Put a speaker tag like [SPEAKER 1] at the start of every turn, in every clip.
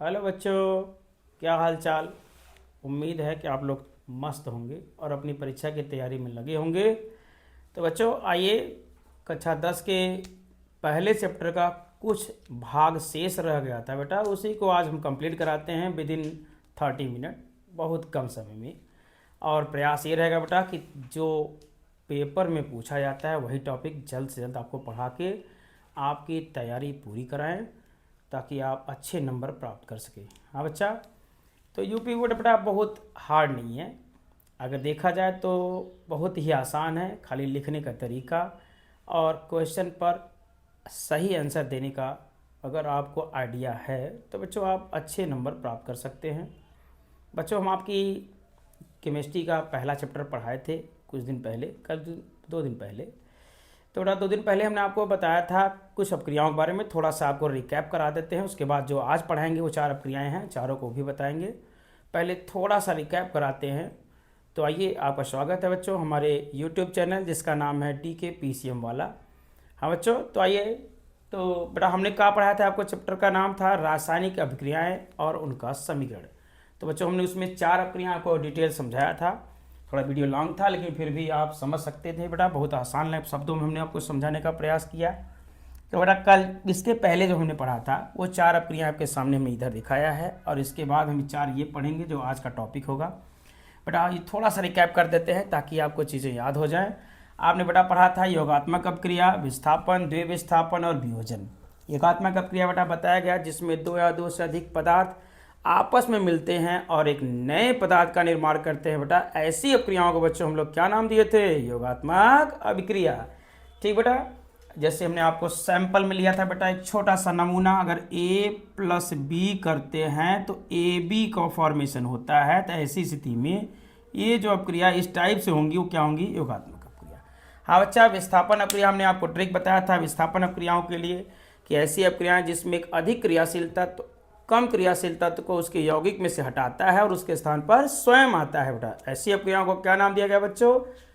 [SPEAKER 1] Hello बच्चों, क्या हाल चाल। उम्मीद है कि आप लोग मस्त होंगे और अपनी परीक्षा की तैयारी में लगे होंगे। तो बच्चों आइए, कक्षा 10 के पहले चैप्टर का कुछ भाग शेष रह गया था बेटा, उसी को आज हम कंप्लीट कराते हैं विद इन 30 मिनट, बहुत कम समय में। और प्रयास ये रहेगा बेटा कि जो पेपर में पूछा जाता है वही टॉपिक जल्द से जल्द आपको पढ़ा के आपकी तैयारी पूरी कराएं, ताकि आप अच्छे नंबर प्राप्त कर सकें। हाँ बच्चा, तो यूपी बोर्ड बेटा बहुत हार्ड नहीं है, अगर देखा जाए तो बहुत ही आसान है। खाली लिखने का तरीका और क्वेश्चन पर सही आंसर देने का अगर आपको आइडिया है तो बच्चों आप अच्छे नंबर प्राप्त कर सकते हैं। बच्चों हम आपकी केमिस्ट्री का पहला चैप्टर पढ़ाए थे कुछ दिन पहले, कल 2 दिन पहले। तो बेटा 2 दिन पहले हमने आपको बताया था कुछ अपक्रियाओं के बारे में, थोड़ा सा आपको रिकैप करा देते हैं। उसके बाद जो आज पढ़ाएंगे वो 4 अपक्रियाएं हैं, चारों को भी बताएंगे। पहले थोड़ा सा रिकैप कराते हैं। तो आइए, आपका स्वागत है बच्चों हमारे यूट्यूब चैनल जिसका नाम है DK PCM वाला। हाँ बच्चों, तो आइए। तो बेटा हमने कहाँ पढ़ाया था, आपको चैप्टर का नाम था रासायनिक अभिक्रियाएं और उनका समीकरण। तो बच्चों हमने उसमें 4 अपक्रियाओं को डिटेल समझाया था। थोड़ा वीडियो लॉन्ग था लेकिन फिर भी आप समझ सकते थे बेटा, बहुत आसान शब्दों में हमने आपको समझाने का प्रयास किया। तो बेटा कल इसके पहले जो हमने पढ़ा था वो 4 अपक्रिया आपके सामने हमने इधर दिखाया है, और इसके बाद हम 4 ये पढ़ेंगे जो आज का टॉपिक होगा। बेटा ये थोड़ा सा रिकैप कर देते हैं ताकि आपको चीज़ें याद हो जाएं। आपने बेटा पढ़ा था योगात्मक अपक्रिया, विस्थापन, द्विविस्थापन और वियोजन। योगात्मक अपक्रिया बेटा बताया गया जिसमें 2 या 2 से अधिक पदार्थ आपस में मिलते हैं और एक नए पदार्थ का निर्माण करते हैं। बेटा ऐसी अपक्रियाओं को बच्चों हम लोग क्या नाम दिए थे, योगात्मक अभिक्रिया। ठीक बेटा, जैसे हमने आपको सैंपल में लिया था बेटा एक छोटा सा नमूना, अगर A+B करते हैं तो AB का फॉर्मेशन होता है। तो ऐसी स्थिति में ये जो अपक्रिया इस टाइप से होंगी वो क्या होंगी, योगात्मक अपक्रिया। हाँ बच्चा, विस्थापन अपक्रिया हमने आपको ट्रिक बताया था विस्थापन अपक्रियाओं के लिए कि ऐसी अपक्रियाएं जिसमें एक अधिक क्रियाशील तत्व कम क्रियाशील तत्व को उसके यौगिक में से हटाता है और उसके स्थान पर स्वयं आता है। बेटा ऐसी अपक्रियाओं को क्या नाम दिया गया बच्चों,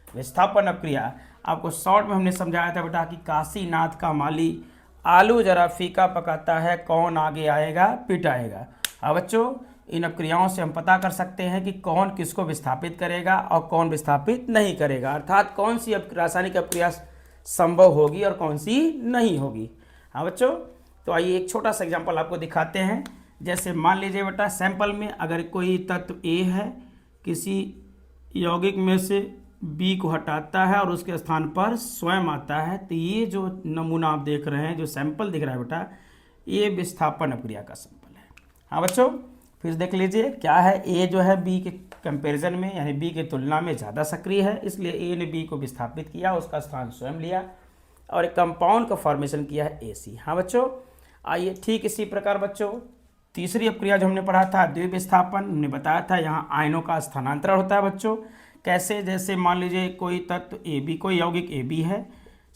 [SPEAKER 1] विस्थापन अपक्रिया। आपको शॉर्ट में हमने समझाया था बेटा कि काशीनाथ का माली आलू जरा फीका पकाता है, कौन आगे आएगा पिटाएगा। हाँ बच्चों, इन अपक्रियाओं से हम पता कर सकते हैं कि कौन किसको विस्थापित करेगा और कौन विस्थापित नहीं करेगा, अर्थात कौन सी रासायनिक अपक्रिया संभव होगी और कौन सी नहीं होगी। हाँ बच्चों, तो आइए एक छोटा सा एग्जाम्पल आपको दिखाते हैं। जैसे मान लीजिए बेटा सैंपल में अगर कोई तत्व A है, किसी यौगिक में से B को हटाता है और उसके स्थान पर स्वयं आता है, तो ये जो नमूना आप देख रहे हैं, जो सैंपल दिख रहा है बेटा, ये विस्थापन अपक्रिया का सैंपल है। हाँ बच्चों, फिर देख लीजिए क्या है, A जो है B के कंपैरिजन में यानी B की तुलना में ज़्यादा सक्रिय है, इसलिए A ने B को विस्थापित किया, उसका स्थान स्वयं लिया और एक कंपाउंड का फॉर्मेशन किया है AC। हाँ बच्चों, आइए ठीक इसी प्रकार बच्चों तीसरी अपक्रिया जो हमने पढ़ा था द्विविस्थापन, हमने बताया था यहाँ आयनों का स्थानांतरण होता है बच्चों। कैसे, जैसे मान लीजिए कोई तत्व AB, कोई यौगिक AB है,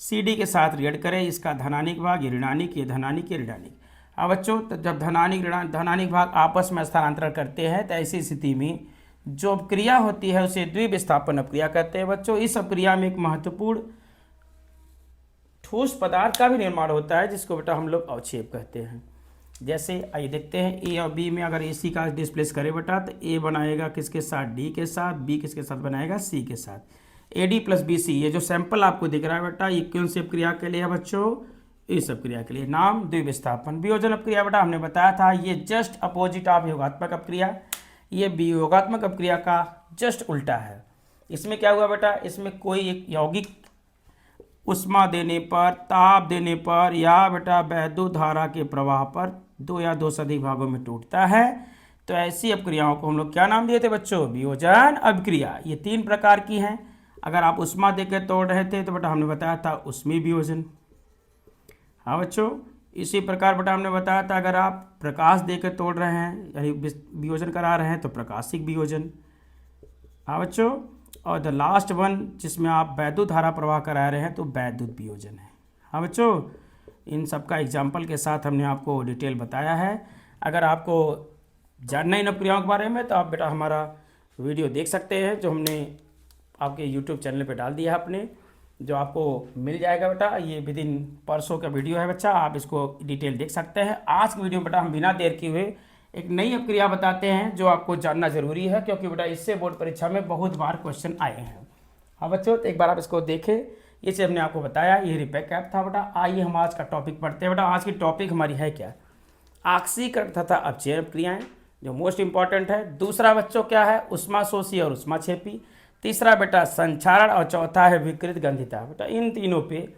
[SPEAKER 1] CD के साथ रिएक्ट करे, इसका धनानिक भाग ये ऋणानिक, ये धनानिक, ये ऋणानिक। हाँ बच्चों, तो जब धनानिक भाग आपस में स्थानांतरण करते हैं तो ऐसी स्थिति में जो अपक्रिया होती है उसे द्विविस्थापन अपक्रिया कहते हैं बच्चों। इस अपक्रिया में एक महत्वपूर्ण ठोस पदार्थ का भी निर्माण होता है जिसको बेटा हम लोग अवक्षेप कहते हैं। जैसे आइए देखते हैं A और B में अगर AC का डिस्प्लेस करें बेटा तो A बनाएगा किसके साथ, D के साथ, B किसके साथ बनाएगा, C के साथ। AD+BC ये जो सैंपल आपको दिख रहा है बेटा ये कौन सी अपक्रिया के लिए है बच्चों, इस अपक्रिया के लिए, नाम द्विविस्थापन। वियोजन अपक्रिया बेटा हमने बताया था ये जस्ट अपोजिट ऑफ योगात्मक अपक्रिया, ये वियोगात्मक अपक्रिया का जस्ट उल्टा है। इसमें क्या हुआ बेटा, इसमें कोई एक यौगिक उष्मा देने पर, ताप देने पर या बेटा वैद्युत धारा के प्रवाह पर 2 या 2 से अधिक भागों में टूटता है। तो ऐसी अपक्रियाओं को हम लोग क्या नाम दिए थे बच्चों, वियोजन अपक्रिया। ये 3 प्रकार की हैं। अगर आप उष्मा देकर तोड़ रहे थे तो बेटा हमने बताया था उष्मी वियोजन। हाँ बच्चों, इसी प्रकार बेटा हमने बताया था अगर आप प्रकाश देकर तोड़ रहे हैं यानी वियोजन करा रहे हैं तो प्रकाशिक वियोजन। हाँ बच्चों, और द लास्ट वन जिसमें आप वैद्युत धारा प्रवाह करा रहे हैं तो वैद्युत वियोजन है। हाँ बच्चों, इन सब का एग्जाम्पल के साथ हमने आपको डिटेल बताया है। अगर आपको जानना इन अपक्रियाओं के बारे में तो आप बेटा हमारा वीडियो देख सकते हैं जो हमने आपके यूट्यूब चैनल पे डाल दिया है अपने, जो आपको मिल जाएगा बेटा। ये विद इन परसों का वीडियो है बच्चा, आप इसको डिटेल देख सकते हैं। आज की वीडियो बेटा हम बिना देर किए हुए एक नई अपक्रिया बताते हैं जो आपको जानना जरूरी है, क्योंकि बेटा इससे बोर्ड परीक्षा में बहुत बार क्वेश्चन आए हैं। हाँ बच्चों, तो एक बार आप इसको देखें। ये चीज़ हमने आपको बताया, ये रिपैप था बेटा। आइए हम आज का टॉपिक पढ़ते हैं बेटा। आज की टॉपिक हमारी है क्या? आक्सीकरण तथा अपचयन अपक्रियाएं, जो मोस्ट इंपॉर्टेंट है। दूसरा बच्चों क्या है? उष्माशोषी और उष्माक्षेपी। तीसरा बेटा संक्षारण, और चौथा है विकृत गंधिता। बेटा इन तीनों पे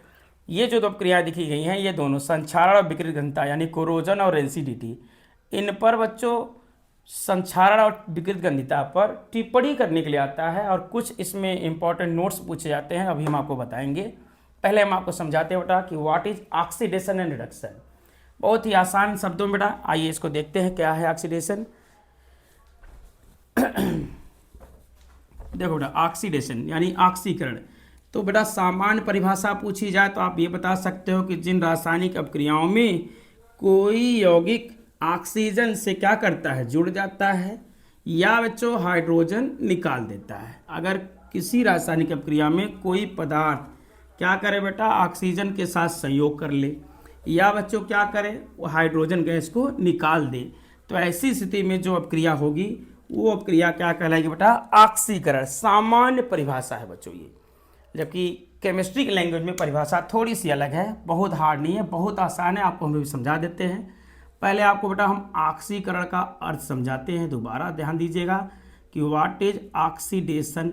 [SPEAKER 1] ये जो दो क्रियाएं दिखी गई हैं, ये दोनों संक्षारण और विकृत गंधिता यानी कोरोजन और रेंसिडिटी, इन पर बच्चों संक्षारण और विकृत गंधिता पर टिप्पणी करने के लिए आता है, और कुछ इसमें इंपॉर्टेंट नोट्स पूछे जाते हैं, अभी हम आपको बताएंगे। पहले हम आपको समझाते हैं बेटा कि what is oxidation and reduction, बहुत ही आसान शब्दों में बेटा। आइए इसको देखते हैं क्या है ऑक्सीडेशन। देखो बेटा, ऑक्सीडेशन यानी ऑक्सीकरण। तो बेटा सामान्य परिभाषा पूछी जाए तो आप ये बता सकते हो कि जिन रासायनिक अपक्रियाओं में कोई यौगिक ऑक्सीजन से क्या करता है? जुड़ जाता है, या बच्चों हाइड्रोजन निकाल देता है। अगर किसी रासायनिक अपक्रिया में कोई पदार्थ क्या करे बेटा? ऑक्सीजन के साथ संयोग कर ले, या बच्चों क्या करे? वो हाइड्रोजन गैस को निकाल दे, तो ऐसी स्थिति में जो अपक्रिया होगी वो अपक्रिया क्या कहलाएगी बेटा? ऑक्सीकरण। सामान्य परिभाषा है बच्चों ये, जबकि केमिस्ट्री की लैंग्वेज में परिभाषा थोड़ी सी अलग है, बहुत हार्ड नहीं है, बहुत आसान है। आपको हम भी समझा देते हैं। पहले आपको बेटा हम ऑक्सीकरण का अर्थ समझाते हैं। दोबारा ध्यान दीजिएगा कि व्हाट इज ऑक्सीडेशन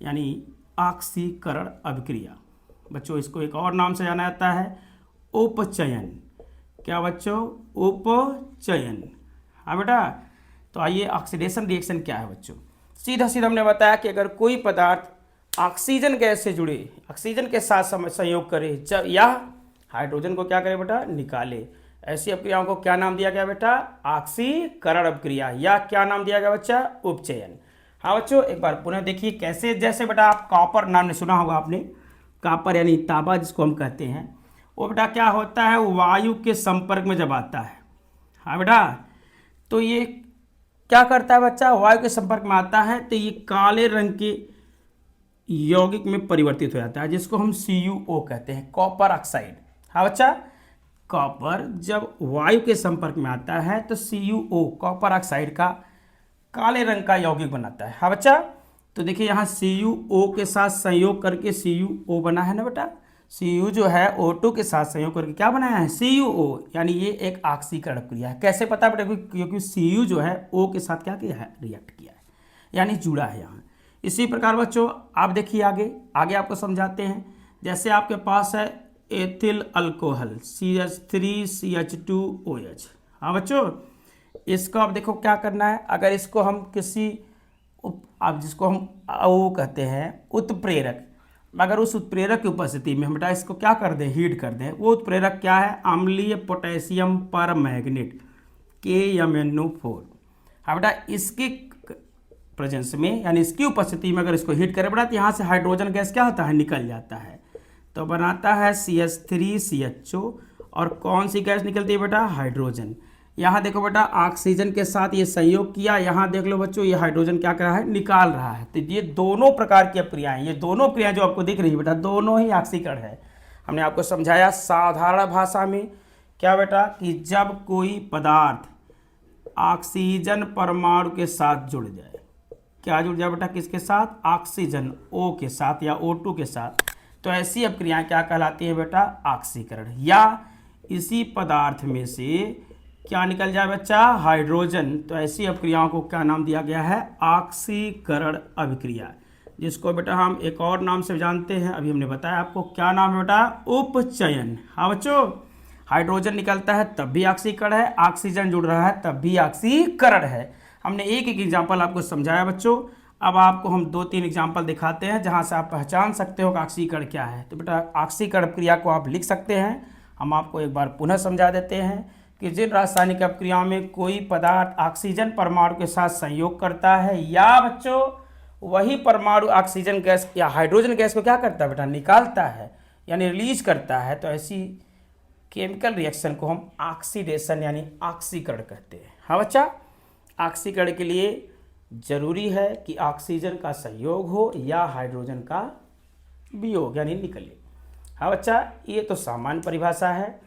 [SPEAKER 1] यानी ऑक्सीकरण अभिक्रिया। बच्चों इसको एक और नाम से जाना जाता है, उपचयन। क्या बच्चों? उपचयन। हाँ बेटा, तो आइए ऑक्सीडेशन रिएक्शन क्या है बच्चों। सीधा सीधा हमने बताया कि अगर कोई पदार्थ ऑक्सीजन गैस से जुड़े, ऑक्सीजन के साथ संयोग करे, या हाइड्रोजन को क्या करे बेटा? निकाले, ऐसी अपक्रियाओं को क्या नाम दिया गया बेटा? ऑक्सीकरण अपक्रिया, या क्या नाम दिया गया बच्चा? उपचयन। हाँ बच्चों, एक बार पुनः देखिए कैसे। जैसे बेटा आप कॉपर नाम ने सुना होगा आपने, कॉपर यानी तांबा जिसको हम कहते हैं, वो बेटा क्या होता है? वायु के संपर्क में जब आता है, हाँ बेटा, तो ये क्या करता है बच्चा? वायु के संपर्क में आता है तो ये काले रंग के यौगिक में परिवर्तित हो जाता है, जिसको हम CuO कहते हैं, कॉपर ऑक्साइड। हाँ बच्चा, कॉपर जब वायु के संपर्क में आता है तो CuO कॉपर ऑक्साइड का काले रंग का यौगिक बनाता है। हाँ बच्चा, तो देखिए यहाँ CuO के साथ संयोग करके CuO बना है ना बेटा। Cu जो है O2 के साथ संयोग करके क्या बनाया है? CuO, यानी ये एक ऑक्सीकरण क्रिया है। कैसे पता बेटा? क्योंकि Cu जो है O के साथ क्या किया है? रिएक्ट किया है, यानी जुड़ा है यहाँ। इसी प्रकार बच्चों आप देखिए आगे आगे आपको समझाते हैं। जैसे आपके पास है एथिल अल्कोहल CH3CH2OH। हाँ बच्चों, इसको आप देखो क्या करना है। अगर इसको हम किसी आप जिसको हम वो कहते हैं उत्प्रेरक, अगर उस उत्प्रेरक की उपस्थिति में हम बेटा इसको क्या कर दें? हीट कर दें। वो उत्प्रेरक क्या है? अम्लीय पोटेशियम परमैंगनेट KMnO4। हाँ बेटा, इसकी प्रेजेंस में यानी इसकी उपस्थिति में अगर इसको हीट करें बेटा तो यहाँ से हाइड्रोजन गैस क्या होता है? निकल जाता है, तो बनाता है CH3CHO, और कौन सी गैस निकलती है बेटा? हाइड्रोजन। यहाँ देखो बेटा ऑक्सीजन के साथ ये संयोग किया, यहाँ देख लो बच्चों ये हाइड्रोजन क्या कर रहा है? निकाल रहा है। तो ये दोनों प्रकार की अपक्रियाएं, ये दोनों क्रियाएं जो आपको दिख रही है बेटा, दोनों ही ऑक्सीकरण है। हमने आपको समझाया साधारण भाषा में क्या बेटा, कि जब कोई पदार्थ ऑक्सीजन परमाणु के साथ जुड़ जाए, क्या जुड़ जाए बेटा? किसके साथ? ऑक्सीजन O के साथ या O2 के साथ, तो ऐसी अपक्रियाएं क्या कहलाती है बेटा? ऑक्सीकरण। या इसी पदार्थ में से क्या निकल जाए बच्चा? हाइड्रोजन, तो ऐसी अपक्रियाओं को क्या नाम दिया गया है? ऑक्सीकरण अभिक्रिया, जिसको बेटा हम एक और नाम से जानते हैं, अभी हमने बताया आपको। क्या नाम है बेटा? उपचयन। हाँ बच्चों, हाइड्रोजन निकलता है तब भी ऑक्सीकरण है, ऑक्सीजन जुड़ रहा है तब भी ऑक्सीकरण है। हमने एक एक एग्जाम्पल आपको समझाया बच्चों। अब आपको हम 2-3 एग्जाम्पल दिखाते हैं जहां से आप पहचान सकते हो कि ऑक्सीकरण क्या है। तो बेटा ऑक्सीकरण क्रिया को आप लिख सकते हैं। हम आपको एक बार पुनः समझा देते हैं कि जिन रासायनिक अपक्रियाओं में कोई पदार्थ ऑक्सीजन परमाणु के साथ संयोग करता है, या बच्चों वही परमाणु ऑक्सीजन गैस या हाइड्रोजन गैस को क्या करता है बेटा? निकालता है, यानी रिलीज करता है, तो ऐसी केमिकल रिएक्शन को हम ऑक्सीडेशन यानी ऑक्सीकरण कहते हैं। हाँ बच्चा, ऑक्सीकरण के लिए जरूरी है कि ऑक्सीजन का संयोग हो या हाइड्रोजन का वियोग यानी निकले। हाँ बच्चा, ये तो सामान्य परिभाषा है।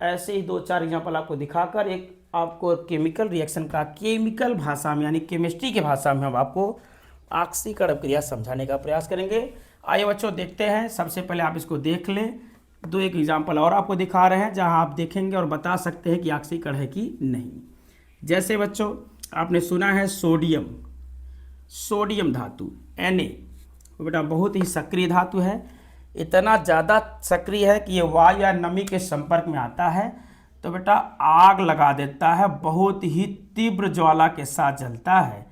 [SPEAKER 1] ऐसे ही 2-4 एग्जाम्पल आपको दिखाकर एक आपको केमिकल रिएक्शन का केमिकल भाषा में यानी केमिस्ट्री की भाषा में हम आपको ऑक्सीकरण क्रिया समझाने का प्रयास करेंगे। आइए बच्चों देखते हैं। सबसे पहले आप इसको देख लें। दो एक एग्जाम्पल और आपको दिखा रहे हैं जहां आप देखेंगे और बता सकते हैं कि ऑक्सीकरण है कि नहीं। जैसे बच्चों आपने सुना है सोडियम धातु Na, बेटा बहुत ही सक्रिय धातु है। इतना ज़्यादा सक्रिय है कि ये वायु या नमी के संपर्क में आता है तो बेटा आग लगा देता है, बहुत ही तीव्र ज्वाला के साथ जलता है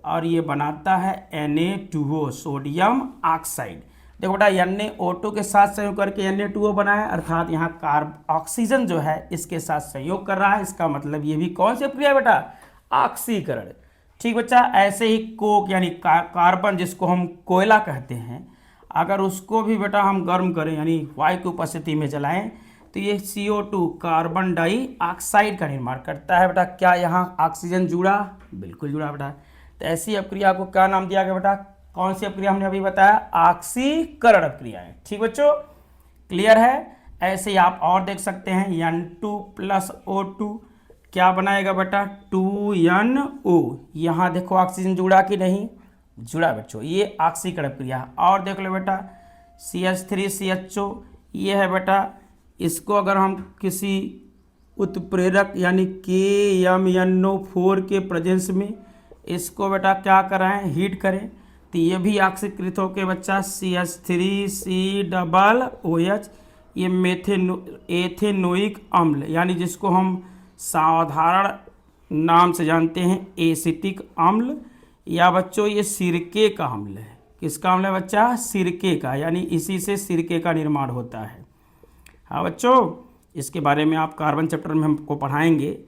[SPEAKER 1] और ये बनाता है Na2O, सोडियम ऑक्साइड। देखो बेटा NaO2 के साथ संयोग करके Na2O बना है, अर्थात यहाँ ऑक्सीजन जो है इसके साथ संयोग कर रहा है। इसका मतलब ये भी कौन सी प्रक्रिया बेटा? ऑक्सीकरण। ठीक बच्चा। ऐसे ही कोक यानी कार्बन जिसको हम कोयला कहते हैं, अगर उसको भी बेटा हम गर्म करें यानी वायु की उपस्थिति में जलाएं तो ये CO2 कार्बन डाइऑक्साइड का निर्माण करता है। बेटा क्या यहाँ ऑक्सीजन जुड़ा? बिल्कुल जुड़ा बेटा। तो ऐसी अपक्रिया को क्या नाम दिया गया बेटा? कौन सी अपक्रिया हमने अभी बताया? ऑक्सीकरण अपक्रिया है। ठीक बच्चों, क्लियर है। ऐसे ही आप और देख सकते हैं N2+O2 क्या बनाएगा बेटा? 2NO। यहाँ देखो ऑक्सीजन जुड़ा कि नहीं? जुड़ा बच्चों, ये ऑक्सीकरण अपक्रिया। और देख लो बेटा CH3CHO, ये है बेटा, इसको अगर हम किसी उत्प्रेरक यानी KMnO4 के प्रेजेंस में इसको बेटा क्या कराएं? हीट करें तो ये भी ऑक्सीकृत होकर बच्चा CH3COOH, ये एथेनोइक अम्ल यानी जिसको हम साधारण नाम से जानते हैं एसिटिक अम्ल, या बच्चों ये सिरके का अम्ल है। किसका अम्ल है बच्चा? सिरके का, यानी इसी से सिरके का निर्माण होता है। हाँ बच्चों, इसके बारे में आप कार्बन चैप्टर में हमको पढ़ाएंगे,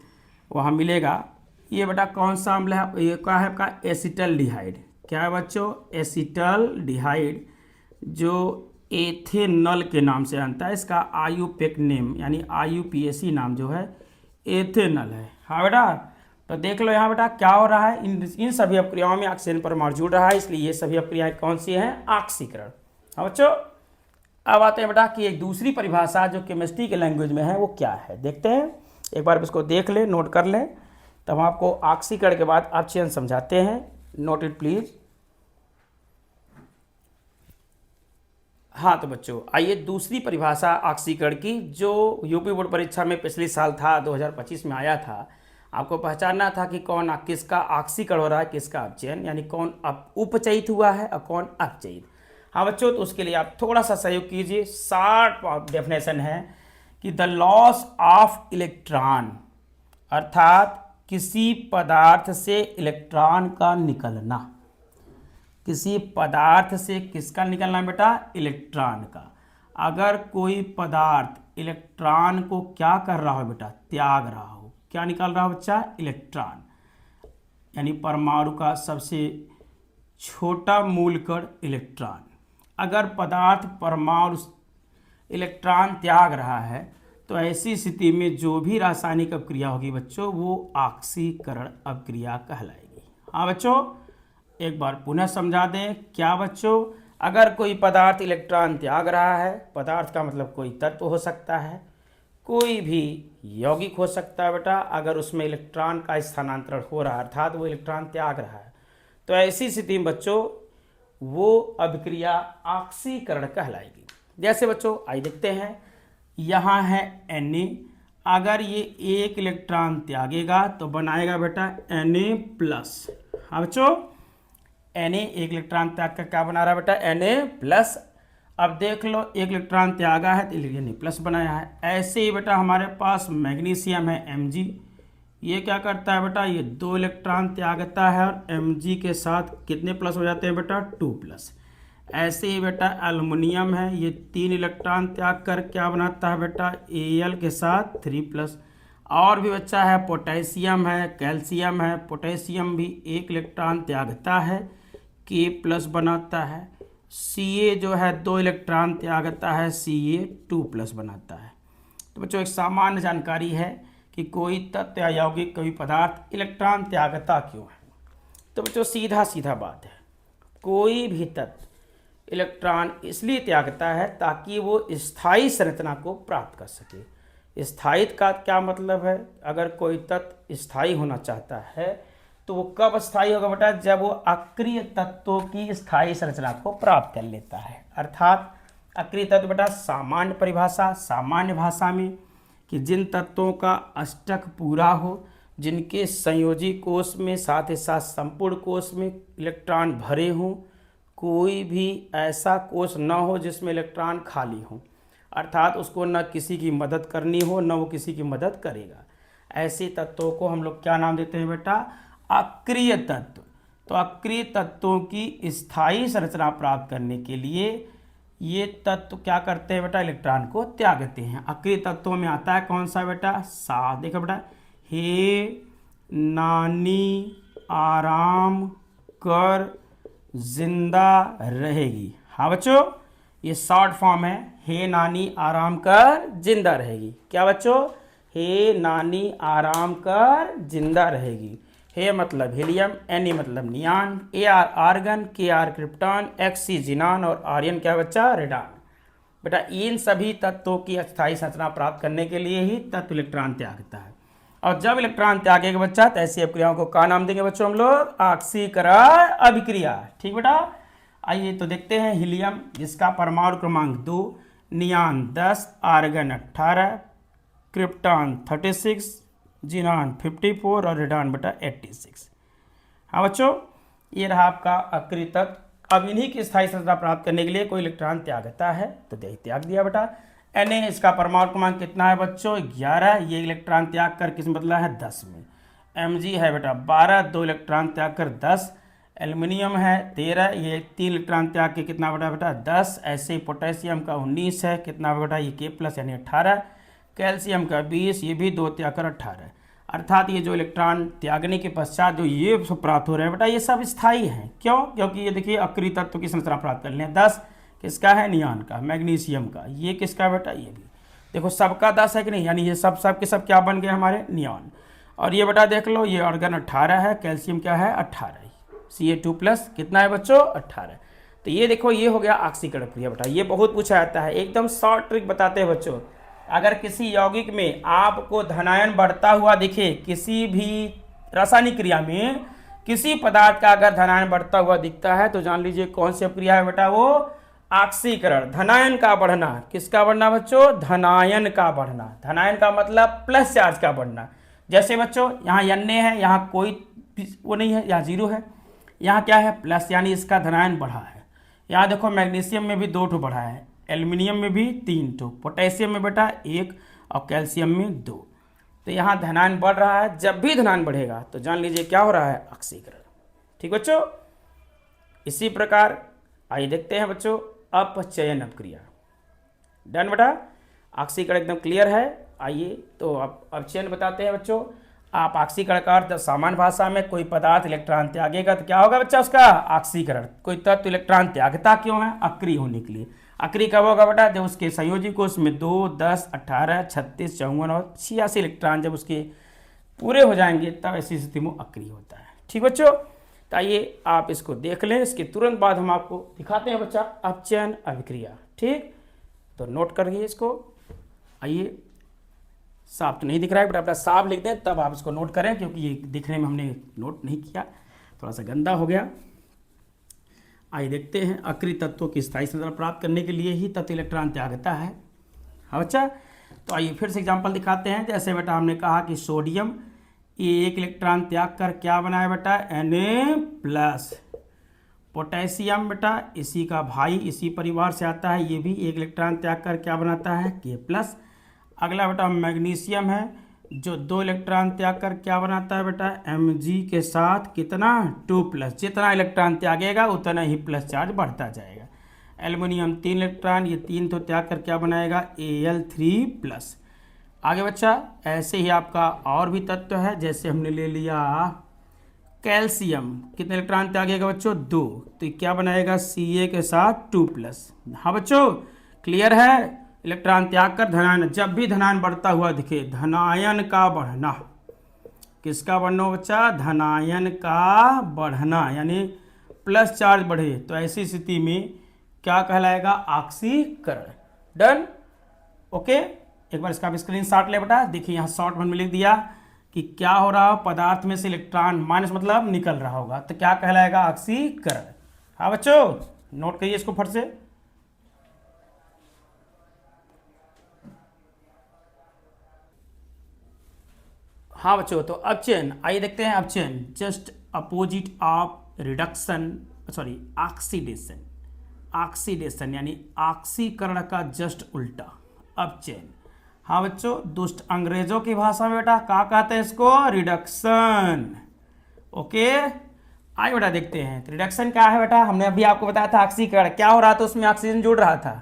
[SPEAKER 1] वहाँ मिलेगा। ये बेटा कौन सा अम्ल है? ये क्या है आपका? एसिटल्डिहाइड। क्या है बच्चों? एसिटल्डिहाइड, जो एथेनॉल के नाम से जानता है। इसका आयुपेक नेम यानी IUPAC नाम जो है एथेनॉल है। हाँ बेटा, तो देख लो यहाँ बेटा क्या हो रहा है, इन सभी अपक्रियाओं में ऑक्सीजन परमाणु जुड़ रहा है, इसलिए ये सभी अपक्रियाएं कौन सी हैं? ऑक्सीकरण। हाँ बच्चों, अब आते हैं बेटा कि एक दूसरी परिभाषा जो केमिस्ट्री के लैंग्वेज में है वो क्या है, देखते हैं। एक बार इसको देख लें, नोट कर लें, तब हम आपको ऑक्सीकरण के बाद ऑक्सीजन समझाते हैं। Note it please. हाँ तो बच्चों आइए दूसरी परिभाषा ऑक्सीकरण की, जो यूपी बोर्ड परीक्षा में पिछले साल था 2025 में आया था। आपको पहचानना था कि कौन किसका ऑक्सीकरण हो रहा है, किसका अपचयन, यानी कौन उपचयित हुआ है और कौन अपचयित। हाँ बच्चों, तो उसके लिए आप थोड़ा सा सहयोग कीजिए। शॉर्ट डेफिनेशन है कि द लॉस ऑफ इलेक्ट्रॉन, अर्थात किसी पदार्थ से इलेक्ट्रॉन का निकलना। किसी पदार्थ से किसका निकलना बेटा? इलेक्ट्रॉन का। अगर कोई पदार्थ इलेक्ट्रॉन को क्या कर रहा हो बेटा? त्याग रहा हो। क्या निकाल रहा हो बच्चा? इलेक्ट्रॉन, यानी परमाणु का सबसे छोटा मूल कण इलेक्ट्रॉन। अगर पदार्थ परमाणु इलेक्ट्रॉन त्याग रहा है तो ऐसी स्थिति में जो भी रासायनिक अपक्रिया होगी बच्चों वो ऑक्सीकरण अपक्रिया कहलाएगी। हाँ बच्चों, एक बार पुनः समझा दें। क्या बच्चों? अगर कोई पदार्थ इलेक्ट्रॉन त्याग रहा है, पदार्थ का मतलब कोई तत्व हो सकता है, कोई भी यौगिक हो सकता है बेटा, अगर उसमें इलेक्ट्रॉन का स्थानांतरण हो रहा है अर्थात वो इलेक्ट्रॉन त्याग रहा है, तो ऐसी स्थिति में बच्चों वो अभिक्रिया ऑक्सीकरण कहलाएगी। जैसे बच्चों आइए देखते हैं, यहाँ है Na, अगर ये एक इलेक्ट्रॉन त्यागेगा तो बनाएगा बेटा Na+। हाँ बच्चों, Na एक इलेक्ट्रॉन त्याग कर क्या बना रहा है बेटा? Na+। अब देख लो एक इलेक्ट्रॉन त्यागा है तो Na+ बनाया है। ऐसे ही बेटा हमारे पास मैग्नीशियम है Mg, ये क्या करता है बेटा? ये 2 इलेक्ट्रॉन त्यागता है और Mg के साथ कितने प्लस हो जाते हैं बेटा? 2+। ऐसे ही बेटा एल्युमिनियम है, ये 3 इलेक्ट्रॉन त्याग कर क्या बनाता है बेटा? Al के साथ 3+। और भी बच्चा है पोटेशियम है, कैल्शियम है। पोटेशियम भी 1 इलेक्ट्रॉन त्यागता है, K+ बनाता है। Ca जो है 2 इलेक्ट्रॉन त्यागता है, Ca2+ बनाता है। तो बच्चों एक सामान्य जानकारी है कि कोई तत्व या यौगिक कोई पदार्थ इलेक्ट्रॉन त्यागता क्यों है। तो बच्चों सीधा सीधा बात है, कोई भी तत्व इलेक्ट्रॉन इसलिए त्यागता है ताकि वो स्थायी संरचना को प्राप्त कर सके। स्थायित्व का क्या मतलब है? अगर कोई तत्व स्थायी होना चाहता है तो वो कब स्थायी होगा बेटा? जब वो अक्रिय तत्वों की स्थायी संरचना को प्राप्त कर लेता है। अर्थात अक्रिय तत्व बेटा सामान्य परिभाषा, सामान्य भाषा में कि जिन तत्वों का अष्टक पूरा हो, जिनके संयोजी कोष में साथ ही साथ संपूर्ण कोष में इलेक्ट्रॉन भरे हों, कोई भी ऐसा कोष न हो जिसमें इलेक्ट्रॉन खाली हो, अर्थात उसको न किसी की मदद करनी हो न वो किसी की मदद करेगा। ऐसे तत्वों को हम लोग क्या नाम देते हैं बेटा? अक्रिय तत्व। तो अक्रिय तत्वों की स्थायी संरचना प्राप्त करने के लिए ये तत्व क्या करते हैं बेटा? इलेक्ट्रॉन को त्यागते हैं। अक्रिय तत्वों में आता है कौन सा बेटा? देखो बेटा, हे नानी आराम कर जिंदा रहेगी। हाँ बच्चों, ये शॉर्ट फॉर्म है, हे नानी आराम कर जिंदा रहेगी। क्या बच्चों? हे नानी आराम कर जिंदा रहेगी। हे मतलब हीलियम, एन मतलब नियान, ए आर आर्गन, के आर क्रिप्टॉन, एक्स सी जिनान और आर्यन क्या बच्चा? रेडान। बेटा इन सभी तत्वों की अस्थायी संरचना प्राप्त करने के लिए ही तत्व इलेक्ट्रॉन त्यागता है। और जब इलेक्ट्रॉन त्यागेगा बच्चा तो ऐसी अभिक्रियाओं को क्या नाम देंगे बच्चों हम लोग? ऑक्सीकरण अभिक्रिया। ठीक बेटा, आइए तो देखते हैं। हीलियम जिसका परमाणु क्रमांक 2, नियान 10, आर्गन 18, क्रिप्टॉन 36, जिनान 54 और रेडान बेटा 86। हाँ बच्चों, ये रहा आपका अक्रिय तत्व। अब इन्हीं की स्थायी संरचना प्राप्त करने के लिए कोई इलेक्ट्रॉन त्यागता है तो त्याग दिया बेटा। Na इसका परमाणु क्रमांक कितना है बच्चों? 11। ये इलेक्ट्रॉन त्याग कर किस में बदला है? 10 में। Mg है बेटा 12, 2 इलेक्ट्रॉन त्याग कर 10। एल्युमिनियम है 13, ये 3 इलेक्ट्रॉन त्याग के कितना बेटा 10। ऐसे ही पोटेशियम का 19 है, कितना बेटा? ये K+ यानी 18। कैल्शियम का 20, ये भी 2 त्याग कर 18। अर्थात ये जो इलेक्ट्रॉन त्यागने के पश्चात जो ये प्राप्त हो रहे हैं बेटा, ये सब स्थायी हैं। क्यों? क्योंकि ये देखिए अक्रिय तत्व की संरचना प्राप्त कर लें। 10 किसका है? नियान का, मैग्नीशियम का। ये किसका बेटा? ये भी देखो सबका 10 है कि नहीं, यानी ये सब के सब क्या बन गए हमारे? नियान। और ये बेटा देख लो, ये आर्गन 18 है, कैल्शियम क्या है? 18। Ca2+ कितना है बच्चों? 18। तो ये देखो ये हो गया ऑक्सीकरण क्रिया बेटा। ये बहुत पूछा जाता है, एकदम शॉर्ट ट्रिक बताते हैं बच्चों। अगर किसी यौगिक में आपको धनायन बढ़ता हुआ दिखे, किसी भी रासायनिक क्रिया में किसी पदार्थ का अगर धनायन बढ़ता हुआ दिखता है तो जान लीजिए कौन सी क्रिया है बेटा? वो ऑक्सीकरण। धनायन का बढ़ना। किसका बढ़ना बच्चों? धनायन का बढ़ना। धनायन का मतलब प्लस चार्ज का बढ़ना। जैसे बच्चों यहाँ Na है, यहाँ कोई वो नहीं है, यहाँ 0 है, यहाँ क्या है? प्लस, यानी इसका धनायन बढ़ा है। यहाँ देखो मैग्नीशियम में भी 2 ठो बढ़ा है, एल्युमिनियम में भी 3 ठो, पोटेशियम में बेटा 1 और कैल्शियम में 2। तो यहाँ धनायन बढ़ रहा है। जब भी धनायन बढ़ेगा तो जान लीजिए क्या हो रहा है? ऑक्सीकरण। ठीक बच्चों, इसी प्रकार आइए देखते हैं बच्चों अपचयन अपक्रिया। डन बेटा, ऑक्सीकरण एकदम क्लियर है। आइए तो अब अपचयन बताते हैं बच्चों। आप ऑक्सीकरण का अर्थ सामान्य भाषा में कोई पदार्थ इलेक्ट्रॉन त्यागेगा तो क्या होगा बच्चा? उसका ऑक्सीकरण। कोई तत्व इलेक्ट्रॉन त्यागता क्यों है? अक्रिय होने के लिए। अक्रिय कब होगा बेटा? जब उसके संयोजी कोष में 2, 10, 18, 36, 54 और 86 इलेक्ट्रॉन जब उसके पूरे हो जाएंगे तब ऐसी स्थिति में अक्रिय होता है। ठीक बच्चों, तो आइए आप इसको देख लें। इसके तुरंत बाद हम आपको दिखाते हैं बच्चा अपचयन अभिक्रिया। ठीक, तो नोट करिए इसको। आइए, साफ तो नहीं दिख रहा है, बट अपना साफ लिख दें तब आप इसको नोट करें, क्योंकि ये दिखने में हमने नोट नहीं किया, थोड़ा सा गंदा हो गया। आइए देखते हैं। अक्रिय तत्वों की स्थायी संरचना प्राप्त करने के लिए ही तत्व इलेक्ट्रॉन त्यागता है। हाँ बच्चा, तो आइए फिर से एग्जाम्पल दिखाते हैं। जैसे बेटा हमने कहा कि सोडियम ये 1 इलेक्ट्रॉन त्याग कर क्या बनाया बेटा? Na+। पोटेशियम बेटा इसी का भाई, इसी परिवार से आता है, ये भी 1 इलेक्ट्रॉन त्याग कर क्या बनाता है? K+। अगला बेटा मैग्नीशियम है जो 2 इलेक्ट्रॉन त्याग कर क्या बनाता है बेटा? Mg के साथ कितना? 2+। जितना इलेक्ट्रॉन त्यागेगा उतना ही प्लस चार्ज बढ़ता जाएगा। एल्युमिनियम 3 इलेक्ट्रॉन, ये 3 तो त्याग कर क्या बनाएगा? Al3+। आगे बच्चा ऐसे ही आपका और भी तत्व है। जैसे हमने ले लिया कैल्शियम, कितने इलेक्ट्रॉन त्यागेगा बच्चों? 2, तो क्या बनाएगा? Ca के साथ 2+। हाँ बच्चों, क्लियर है? इलेक्ट्रॉन त्याग कर धनायन, जब भी धनायन बढ़ता हुआ दिखे, धनायन का बढ़ना। किसका बढ़ना बच्चा? धनायन का बढ़ना, यानी प्लस चार्ज बढ़े, तो ऐसी स्थिति में क्या कहलाएगा? ऑक्सीकरण। Done, okay. एक बार इसका भी स्क्रीनशॉट ले बेटा। देखिए यहाँ शॉर्ट में लिख दिया कि क्या हो रहा हो, पदार्थ में से इलेक्ट्रॉन माइनस मतलब निकल रहा होगा, तो क्या कहलाएगा, ऑक्सीकरण। हाँ बच्चों, नोट करिए इसको फट से। हाँ बच्चों, तो अपचयन, आइए देखते हैं अपचयन। Just opposite of reduction, sorry oxidation. Oxidation यानी ऑक्सीकरण का जस्ट उल्टा अपचयन। हाँ बच्चों, दुष्ट अंग्रेजों की भाषा में बेटा क्या कहते हैं इसको, रिडक्शन। ओके, आइए बेटा देखते हैं रिडक्शन क्या है बेटा। हमने अभी आपको बताया था ऑक्सीकरण क्या हो रहा था, उसमें ऑक्सीजन जुड़ रहा था।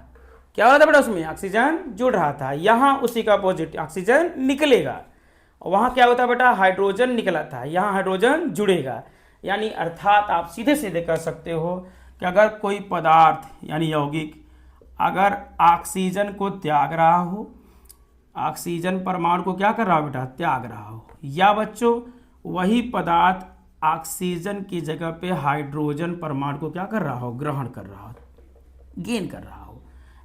[SPEAKER 1] क्या हो रहा था बेटा, उसमें ऑक्सीजन जुड़ रहा था। यहाँ उसी का अपोजिट ऑक्सीजन निकलेगा। वहाँ क्या होता है बेटा, हाइड्रोजन निकला था, यहाँ हाइड्रोजन जुड़ेगा। यानी अर्थात आप सीधे सीधे कह सकते हो कि अगर कोई पदार्थ यानी यौगिक अगर ऑक्सीजन को त्याग रहा हो, ऑक्सीजन परमाणु को क्या कर रहा हो बेटा, त्याग रहा हो, या बच्चों वही पदार्थ ऑक्सीजन की जगह पे हाइड्रोजन परमाणु को क्या कर रहा हो, ग्रहण कर रहा हो, गेन कर रहा हो,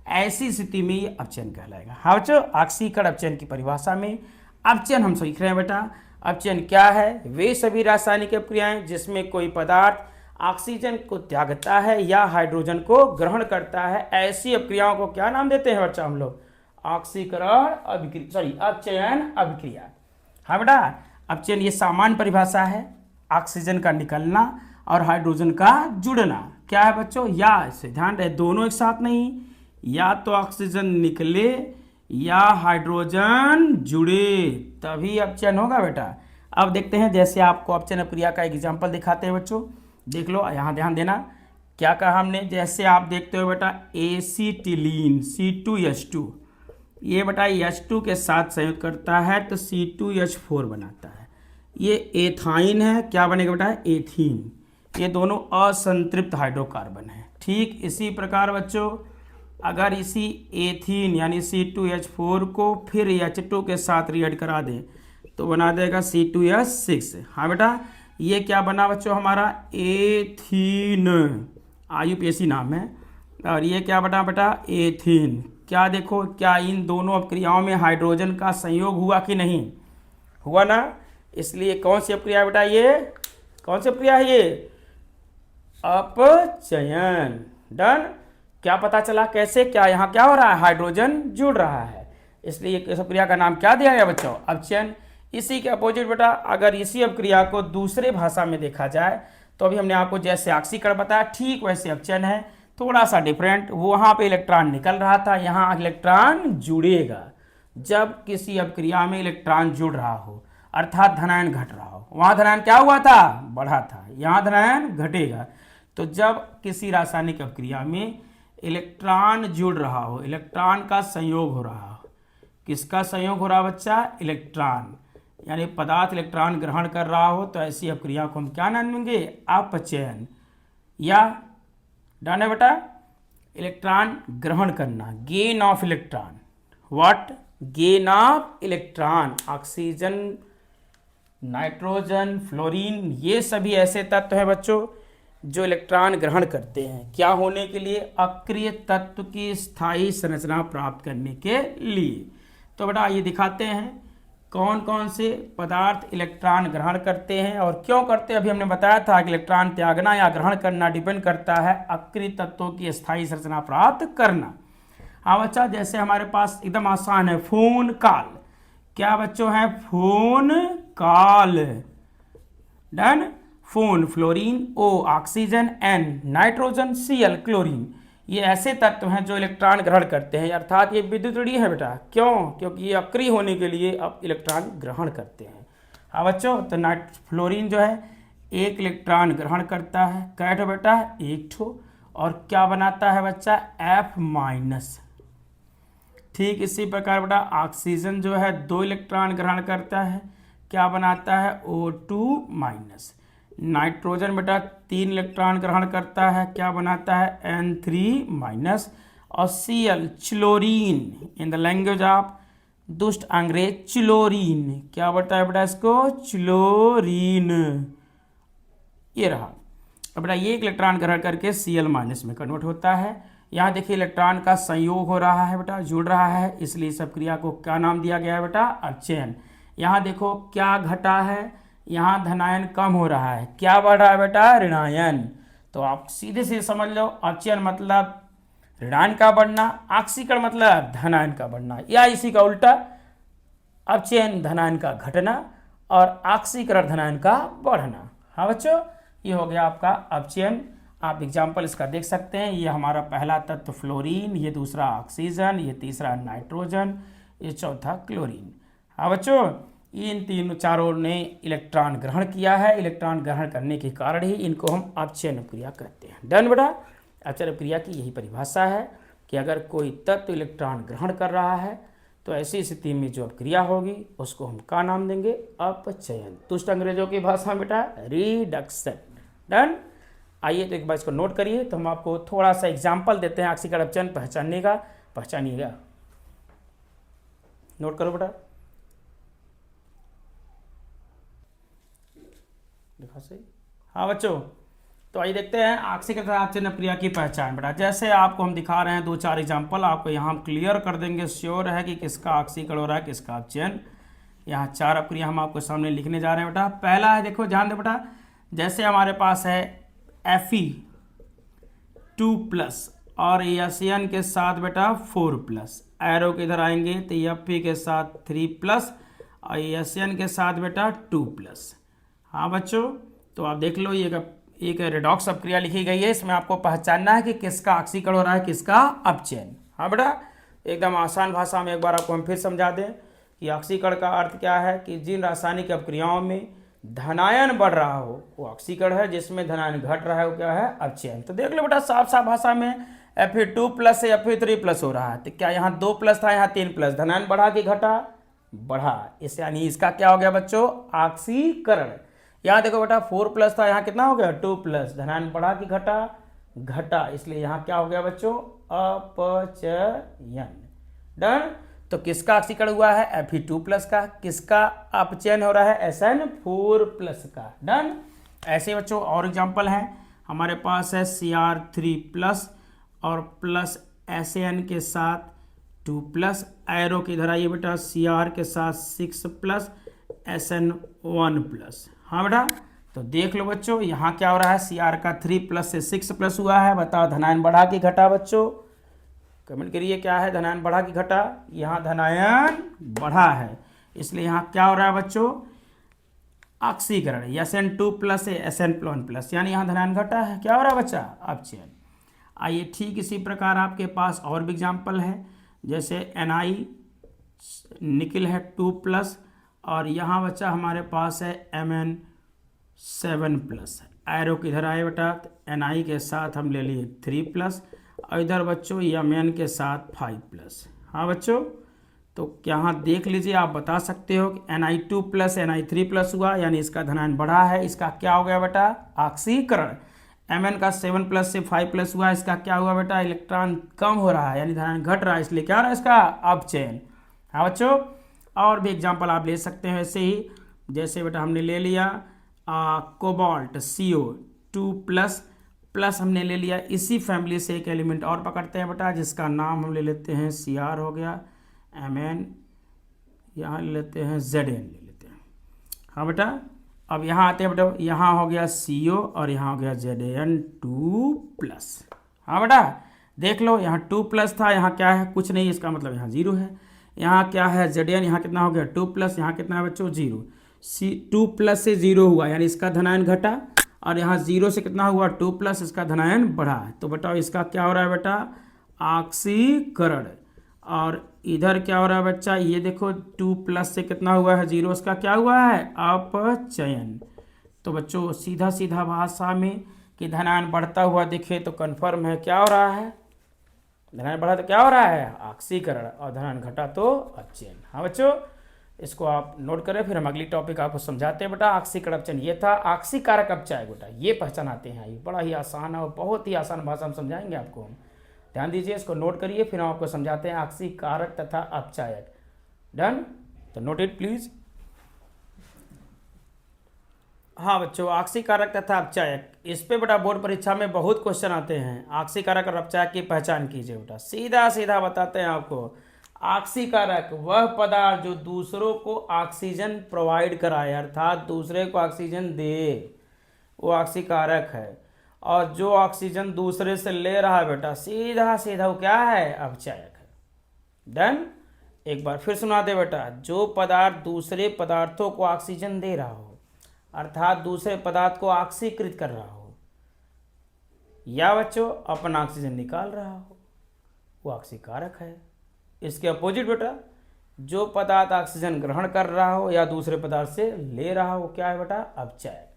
[SPEAKER 1] ऐसी स्थिति में ये अपचयन कहलाएगा। हाँ बच्चों, ऑक्सीकरण अपचयन की परिभाषा में अपचयन हम सीख रहे हैं बेटा। अपचयन क्या है, वे सभी रासायनिक अपक्रियाएं जिसमें कोई पदार्थ ऑक्सीजन को त्यागता है या हाइड्रोजन को ग्रहण करता है, ऐसी अपक्रियाओं को क्या नाम देते हैं बच्चा हम लोग, ऑक्सीकरण अभिक्रिया, सॉरी अपचयन अभिक्रिया। हाँ बेटा, अपचयन ये सामान्य परिभाषा है, ऑक्सीजन का निकलना और हाइड्रोजन का जुड़ना। क्या है बच्चों, या इसे ध्यान रहे, दोनों एक साथ नहीं, या तो ऑक्सीजन निकले या हाइड्रोजन जुड़े, तभी अपचयन होगा बेटा। अब देखते हैं, जैसे आपको अपचयन अपक्रिया का एग्जाम्पल दिखाते हैं बच्चों, देख लो यहाँ ध्यान देना। क्या कहा हमने, जैसे आप देखते हो बेटा एसीटिलीन C2H2, ये बेटा H2 के साथ संयुक्त करता है तो C2H4 बनाता है। ये एथाइन है, क्या बनेगा बेटा, एथीन। ये दोनों असंतृप्त हाइड्रोकार्बन है। ठीक इसी प्रकार बच्चों, अगर इसी एथीन यानी C2H4 को फिर H2 के साथ रिएक्ट करा दें तो बना देगा C2H6। हाँ बेटा, ये क्या बना बच्चों हमारा, एथीन, IUPAC नाम है। और ये क्या बना बेटा, एथीन। क्या देखो, क्या इन दोनों अपक्रियाओं में हाइड्रोजन का संयोग हुआ कि नहीं हुआ ना। इसलिए कौन सी अपक्रिया है बेटा, ये कौन सी अपक्रिया है, ये अपचयन। डन। क्या पता चला कैसे, क्या यहाँ क्या हो रहा है, हाइड्रोजन जुड़ रहा है, इसलिए इस अपक्रिया का नाम क्या दिया गया बच्चों, अपचयन। इसी के अपोजिट बेटा, अगर इसी अपक्रिया को दूसरे भाषा में देखा जाए तो अभी हमने आपको जैसे ऑक्सीकरण बताया ठीक वैसे अपचयन है, थोड़ा सा डिफरेंट। वहाँ पे इलेक्ट्रॉन निकल रहा था, यहाँ इलेक्ट्रॉन जुड़ेगा। जब किसी अपक्रिया में इलेक्ट्रॉन जुड़ रहा हो अर्थात धनायन घट रहा हो, वहाँ धनायन क्या हुआ था, बढ़ा था, यहाँ धनायन घटेगा। तो जब किसी रासायनिक अपक्रिया में इलेक्ट्रॉन जुड़ रहा हो, इलेक्ट्रॉन का संयोग हो रहा हो, किसका संयोग हो रहा बच्चा, इलेक्ट्रॉन, यानी पदार्थ इलेक्ट्रॉन ग्रहण कर रहा हो, तो ऐसी अपक्रिया को हम क्या नाम देंगे, अपचयन। या डन है बेटा, इलेक्ट्रॉन ग्रहण करना, gain of electron, what, gain of electron. Oxygen, nitrogen, fluorine, ये सभी ऐसे तत्व हैं बच्चों जो इलेक्ट्रॉन ग्रहण करते हैं, क्या होने के लिए, अक्रिय तत्व की स्थायी संरचना प्राप्त करने के लिए। तो बेटा ये दिखाते हैं कौन कौन से पदार्थ इलेक्ट्रॉन ग्रहण करते हैं और क्यों करते हैं। अभी हमने बताया था कि इलेक्ट्रॉन त्यागना या ग्रहण करना डिपेंड करता है अक्रिय तत्वों की स्थायी संरचना प्राप्त करना। हाँ बच्चा, जैसे हमारे पास एकदम आसान है, फोन कॉल, क्या बच्चों है, phone call. Done. Phone fluorine, O oxygen, N nitrogen, Cl chlorine, ये ऐसे तत्व हैं जो इलेक्ट्रॉन ग्रहण करते हैं, अर्थात ये विद्युतऋणी है बेटा। क्यों, क्योंकि ये अक्रिय होने के लिए अब इलेक्ट्रॉन ग्रहण करते हैं। हाँ बच्चों, तो फ्लोरीन जो है एक इलेक्ट्रॉन ग्रहण करता है, कैठो बेटा, एक ठो, और क्या बनाता है बच्चा, F-। ठीक इसी प्रकार बेटा ऑक्सीजन जो है 2 इलेक्ट्रॉन ग्रहण करता है, क्या बनाता है, O2-। नाइट्रोजन बेटा 3 इलेक्ट्रॉन ग्रहण करता है, क्या बनाता है, N3-। और Cl chlorine, in the language of दुष्ट अंग्रेज चिलोरीन, क्या बताया है बेटा इसको, चिलोरीन। ये रहा। अब बेटा ये एक इलेक्ट्रॉन ग्रहण करके Cl- में कन्वर्ट होता है, यहाँ देखिए इलेक्ट्रॉन का संयोग हो रहा है बेटा, जुड़ रहा है, इसलिए इस क्रिया को क्या नाम दिया गया है बेटा? अपचयन। यहाँ देखो क्या घटा है, यहाँ धनायन कम हो रहा है, क्या बढ़ रहा है बेटा? ऋणायन। तो आप सीधे से समझ लो अपचयन मतलब ऋणायन का बढ़ना, ऑक्सीकरण मतलब धनायन का बढ़ना, या इसी का उल्टा अपचयन धनायन का घटना और ऑक्सीकरण धनायन का बढ़ना। हाँ बच्चों, ये हो गया आपका अपचयन। आप एग्जाम्पल इसका देख सकते हैं। ये हमारा पहला तत्व फ्लोरीन, ये दूसरा ऑक्सीजन, ये तीसरा नाइट्रोजन, ये चौथा क्लोरीन। हाँ बच्चों, इन तीनों चारों ने इलेक्ट्रॉन ग्रहण किया है। इलेक्ट्रॉन ग्रहण करने के कारण ही इनको हम अपचयन क्रिया कहते हैं। डन बेटा। अपचयन क्रिया की यही परिभाषा है कि अगर कोई तत्व इलेक्ट्रॉन ग्रहण कर रहा है तो ऐसी स्थिति में जो क्रिया होगी उसको हम क्या नाम देंगे? अपचयन। तुष्ट अंग्रेजों की भाषा में बेटा रिडक्शन। डन। आइए तो एक बार इसको नोट करिए। तो हम आपको थोड़ा सा एग्जाम्पल देते हैं ऑक्सीकरण अपचयन पहचानने का। पहचानिएगा, नोट करो बेटा। देखा सही? हाँ बच्चों, तो आइए देखते हैं ऑक्सीकरण अपचयन क्रिया की पहचान बेटा। जैसे आपको हम दिखा रहे हैं 2-4 एग्जाम्पल, आपको यहाँ हम क्लियर कर देंगे, श्योर है कि किसका ऑक्सीकरण हो रहा है, किसका अपचयन। यहाँ 4 अपक्रिया हम आपको सामने लिखने जा रहे हैं बेटा। पहला है, देखो ध्यान दे बेटा, जैसे हमारे पास है Fe2+ और एशियन के साथ बेटा 4+, एरो के इधर आएंगे तो Fe के साथ 3+ और एशियन के साथ बेटा 2+। हाँ बच्चों, तो आप देख लो ये एक रेडॉक्स अपक्रिया लिखी गई है। इसमें आपको पहचानना है कि किसका ऑक्सीकरण हो रहा है, किसका अपचयन। हाँ बेटा, एकदम आसान भाषा में एक बार आपको हम फिर समझा दें कि ऑक्सीकरण का अर्थ क्या है कि जिन रासायनिक अपक्रियाओं में धनायन बढ़ रहा हो वो ऑक्सीकरण है, जिसमें धनायन घट रहा है वो क्या है? अपचयन। तो देख लो बेटा साफ साफ भाषा में Fe2+ से Fe3+ हो रहा है, तो क्या यहाँ 2+ था, यहाँ 3+, धनायन बढ़ा कि घटा? बढ़ा। इस यानी इसका क्या हो गया बच्चों? ऑक्सीकरण। यहाँ देखो बेटा 4+ था, यहाँ कितना हो गया? 2+, धनायन बढ़ा कि घटा? घटा। इसलिए यहाँ क्या हो गया बच्चों? अपचयन। डन। तो किसका ऑक्सीकरण हुआ है? Fe2+ का। किसका अपचयन हो रहा है? SN4+ का। डन। ऐसे बच्चों और एग्जांपल हैं हमारे पास है Cr3+ और प्लस SN के साथ 2+, एरो की इधर आइए बेटा, Cr के साथ 6+ SN1+। हाँ बेटा, तो देख लो बच्चों यहाँ क्या हो रहा है? Cr का 3+ से 6+ हुआ है। बताओ धनायन बढ़ा कि घटा बच्चों? कमेंट करिए, क्या है? धनायन बढ़ा कि घटा? यहाँ धनायन बढ़ा है, इसलिए यहाँ क्या हो रहा है बच्चों? ऑक्सीकरण। SN2+ से SN1+, यानी यहाँ धनायन घटा है। क्या हो रहा है बच्चा? अपचयन। आइए ठीक इसी प्रकार आपके पास और भी एग्जाम्पल है। जैसे Na निकल है 2+, और यहाँ बच्चा हमारे पास है Mn7+। एरो किधर आए बेटा? Na के साथ हम ले लिए 3+, और इधर बच्चों Mn के साथ 5+। हाँ बच्चों, तो यहाँ देख लीजिए, आप बता सकते हो कि Na2+ Na3+ हुआ, यानी इसका धनायन बढ़ा है। इसका क्या हो गया बेटा? ऑक्सीकरण। Mn का 7+ से 5+ हुआ, इसका क्या हुआ बेटा? इलेक्ट्रॉन कम हो रहा है, यानी धनायन घट रहा है, इसलिए क्या हो रहा है? इसका अपचयन। हाँ बच्चों, और भी एग्जाम्पल आप ले सकते हैं ऐसे ही। जैसे बेटा हमने ले लिया कोबाल्ट CO2+, प्लस हमने ले लिया इसी फैमिली से एक एलिमेंट और पकड़ते हैं बेटा, जिसका नाम हम ले लेते हैं Cr हो गया, Mn, यहाँ ले लेते हैं Zn ले लेते हैं। हाँ बेटा, अब यहाँ आते हैं बेटा, यहाँ हो गया CO और यहाँ हो गया Zn2+। हाँ बेटा, देख लो यहाँ 2+ था, यहाँ क्या है? कुछ नहीं, इसका मतलब यहाँ 0 है। यहाँ क्या है? Zn, यहाँ कितना हो गया? 2+, यहाँ कितना है बच्चों? 0। C2+ से 0 हुआ, यानी इसका धनायन घटा, और यहाँ 0 से कितना हुआ? 2+, इसका धनायन बढ़ा। तो बताओ इसका क्या हो रहा है बेटा? ऑक्सीकरण। और इधर क्या हो रहा है बच्चा? ये देखो 2+ से कितना हुआ है? 0, इसका क्या हुआ है? अपचयन। तो बच्चों सीधा सीधा भाषा में कि धनायन बढ़ता हुआ दिखे तो कन्फर्म है क्या हो रहा है? धनायन बढ़ा तो क्या हो रहा है? ऑक्सीकरण, और धनायन घटा तो अपचयन। हाँ बच्चों, इसको आप नोट करें, फिर हम अगली टॉपिक आपको समझाते हैं बेटा। ऑक्सीकरण अपचयन ये था। ऑक्सीकारक अपचय बेटा ये पहचानाते हैं, ये बड़ा ही आसान है और बहुत ही आसान भाषा में समझाएंगे आपको हम। ध्यान दीजिए, इसको नोट करिए, फिर हम आपको समझाते हैं ऑक्सीकारक तथा अपचायक। डन। तो नोट इट प्लीज। हाँ बच्चों, आक्सीकारक तथा अपचायक, इस पे बेटा बोर्ड परीक्षा में बहुत क्वेश्चन आते हैं। आक्सीकारक और अपचायक की पहचान कीजिए बेटा। सीधा सीधा बताते हैं आपको। आक्सीकारक वह पदार्थ जो दूसरों को ऑक्सीजन प्रोवाइड कराए, अर्थात दूसरे को ऑक्सीजन दे, वो आक्सीकारक है। और जो ऑक्सीजन दूसरे से ले रहा है बेटा, सीधा सीधा वो क्या है? अपचायक है। डन। एक बार फिर सुना दे बेटा। जो पदार्थ दूसरे पदार्थों को ऑक्सीजन दे रहा हो, अर्थात दूसरे पदार्थ को ऑक्सीकृत कर रहा हो, या बच्चों अपना ऑक्सीजन निकाल रहा हो, वो ऑक्सीकारक है। इसके अपोजिट बेटा, जो पदार्थ ऑक्सीजन ग्रहण कर रहा हो या दूसरे पदार्थ से ले रहा हो, क्या है बेटा? अपचायक।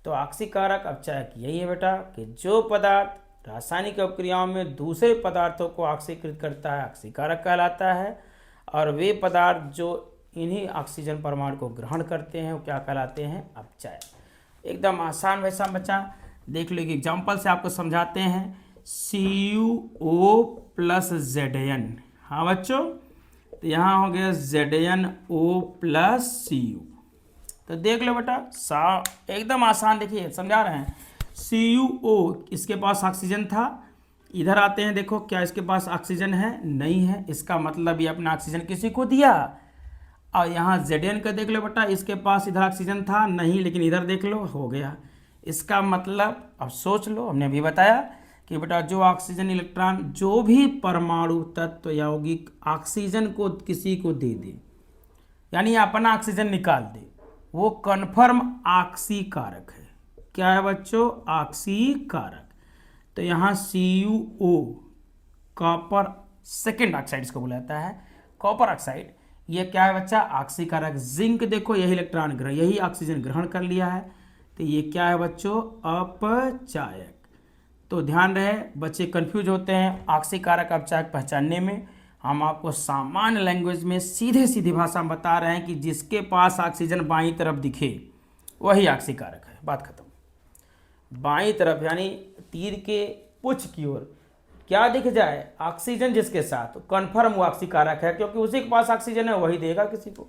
[SPEAKER 1] तो आक्सीकारक अपचायक यही है बेटा कि जो पदार्थ रासायनिक अपक्रियाओं में दूसरे पदार्थों को ऑक्सीकृत करता है, आक्सीकारक कहलाता है। और वे पदार्थ जो इन्हीं ऑक्सीजन परमाणु को ग्रहण करते हैं, वो क्या कहलाते हैं? अपचायक। एकदम आसान वैसा बच्चा, देख लो एक एग्जाम्पल से आपको समझाते हैं। CuO प्लस Zn, हाँ बच्चों, तो यहाँ हो गया ZnO प्लस Cu। तो देख लो बेटा, एकदम आसान, देखिए समझा रहे हैं। CuO, इसके पास ऑक्सीजन था, इधर आते हैं, देखो क्या इसके पास ऑक्सीजन है? नहीं है। इसका मतलब ये अपना ऑक्सीजन किसी को दिया। और यहाँ Zn का देख लो बेटा, इसके पास इधर ऑक्सीजन था नहीं, लेकिन इधर देख लो हो गया। इसका मतलब अब सोच लो, हमने अभी बताया कि बेटा जो ऑक्सीजन इलेक्ट्रॉन, जो भी परमाणु तत्व यौगिक ऑक्सीजन को किसी को दे दे, यानी अपना ऑक्सीजन निकाल दे, वो कन्फर्म आक्सीकारक है। क्या है बच्चों? आक्सीकारक। तो यहाँ CuO, कॉपर सेकेंड ऑक्साइड इसको बुलाता है, कॉपर ऑक्साइड, ये क्या है बच्चा? आक्सीकारक। जिंक देखो, यही इलेक्ट्रॉन ग्रहण, यही ऑक्सीजन ग्रहण कर लिया है, तो ये क्या है बच्चों? अपचायक। तो ध्यान रहे, बच्चे कंफ्यूज होते हैं आक्सीकारक अपचायक पहचानने में। हम आपको सामान्य लैंग्वेज में सीधे सीधी भाषा में बता रहे हैं कि जिसके पास ऑक्सीजन बाईं तरफ दिखे वही आक्सीकारक है, बात खत्म। बाईं तरफ यानी तीर के पुच्छ की ओर क्या दिख जाए? ऑक्सीजन जिसके साथ, तो कन्फर्म वो आक्सीकारक है, क्योंकि उसी के पास ऑक्सीजन है, वही देगा किसी को।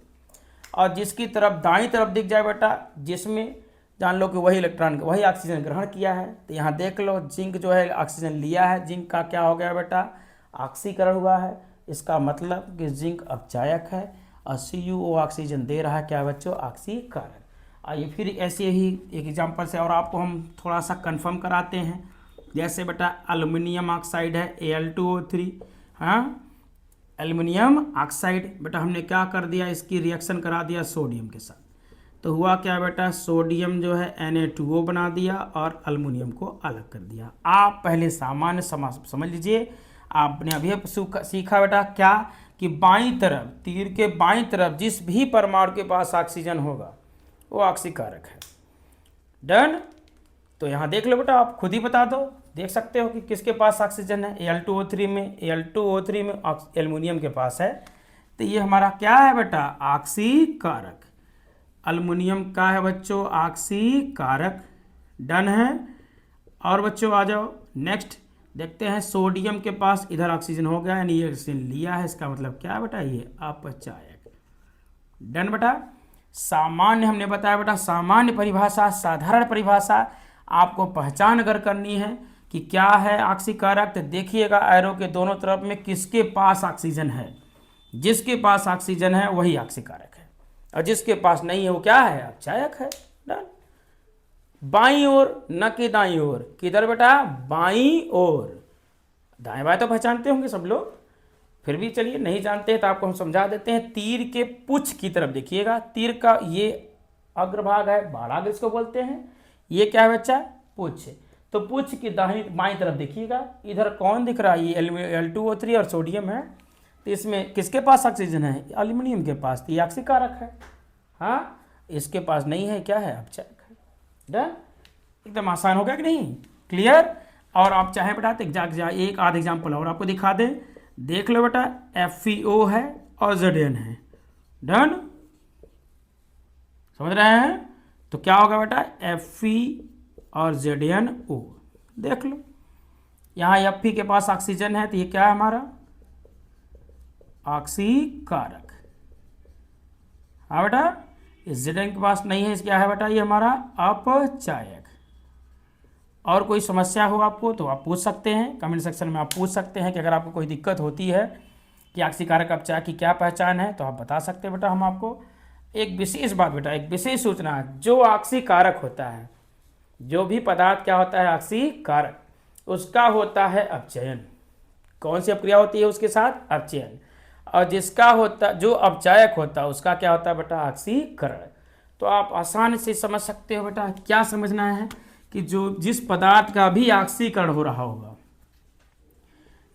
[SPEAKER 1] और जिसकी तरफ दाईं तरफ दिख जाए बेटा, जिसमें जान लो कि वही इलेक्ट्रॉन, वही ऑक्सीजन ग्रहण किया है। तो यहाँ देख लो, जिंक जो है ऑक्सीजन लिया है, जिंक का क्या हो गया बेटा? ऑक्सीकरण हुआ है। इसका मतलब कि जिंक अपचायक है और CuO ऑक्सीजन दे रहा है, क्या है बच्चों? आक्सीकारक। आइए फिर ऐसे ही एक एग्जांपल से और आपको हम थोड़ा सा कंफर्म कराते हैं। जैसे बेटा एल्युमिनियम ऑक्साइड है, Al2O3, हाँ, एल्युमिनियम ऑक्साइड बेटा हमने क्या कर दिया? इसकी रिएक्शन करा दिया सोडियम के साथ, तो हुआ क्या बेटा? सोडियम जो है Na2O बना दिया और एल्युमिनियम को अलग कर दिया। आप पहले सामान्य समझ लीजिए। आपने अभी सीखा बेटा क्या? कि बाईं तरफ, तीर के बाईं तरफ जिस भी परमाणु के पास ऑक्सीजन होगा वो ऑक्सीकारक है। डन। तो यहाँ देख लो बेटा, आप खुद ही बता दो, देख सकते हो कि किसके पास ऑक्सीजन है? Al2O3 में, Al2O3 में एल्युमिनियम के पास है, तो ये हमारा क्या है बेटा? ऑक्सीकारक। एल्युमिनियम का है बच्चों ऑक्सीकारक। डन है। और बच्चों आ जाओ नेक्स्ट, देखते हैं सोडियम के पास इधर ऑक्सीजन हो गया, यानी ये ऑक्सीजन लिया है, इसका मतलब क्या है बेटा? ये अपचायक। डन बेटा। सामान्य हमने बताया बेटा, सामान्य परिभाषा, साधारण परिभाषा आपको पहचान अगर करनी है कि क्या है आक्सीकारक, तो देखिएगा एरो के दोनों तरफ में किसके पास ऑक्सीजन है। जिसके पास ऑक्सीजन है वही आक्सीकारक है, और जिसके पास नहीं है वो क्या है? अपचायक है। डन। बाईं ओर, न कि दाईं ओर। किधर बेटा? बाईं ओर। दाएं बाएं तो पहचानते होंगे सब लोग, फिर भी चलिए नहीं जानते हैं तो आपको हम समझा देते हैं। तीर के पुच्छ की तरफ देखिएगा, तीर का ये अग्रभाग है, बाड़ाग इसको बोलते हैं। ये क्या है बच्चा? पुच्छ। तो पुच्छ की दाहिनी बाईं तरफ देखिएगा, इधर कौन दिख रहा है? ये Al2O3 और सोडियम है, तो इसमें किसके पास ऑक्सीजन है? एल्युमिनियम के पास, तो ये ऑक्सीकारक है। हाँ, इसके पास नहीं है, क्या है? अपचायक है। डन। एकदम आसान हो गया कि नहीं? क्लियर। और आप चाहे बेटा तो एक आध एग्जाम्पल और आपको दिखा दें, देख लो बेटा, FeO है और Zn है। डन। समझ रहे हैं? तो क्या होगा बेटा? Fe और ZnO। देख लो, यहाँ Fe के पास ऑक्सीजन है, तो ये क्या है हमारा? ऑक्सीकारक। हाँ बेटा, इस Zn के पास नहीं है, इस क्या है बेटा, ये हमारा अपचायक। और कोई समस्या हो आपको तो आप पूछ सकते हैं, कमेंट सेक्शन में आप पूछ सकते हैं कि अगर आपको कोई दिक्कत होती है कि ऑक्सीकारक अपचायक की क्या पहचान है तो आप बता सकते हैं बेटा हम आपको। एक विशेष बात बेटा, एक विशेष सूचना है, जो ऑक्सीकारक होता है, जो भी पदार्थ क्या होता है ऑक्सीकारक, उसका होता है अपचयन। कौन सी अपक्रिया होती है उसके साथ, अपचयन। और जिसका होता, जो अपचायक होता है उसका क्या होता है बेटा, ऑक्सीकरण। तो आप आसानी से समझ सकते हो बेटा, क्या समझना है कि जो जिस पदार्थ का भी ऑक्सीकरण हो रहा होगा,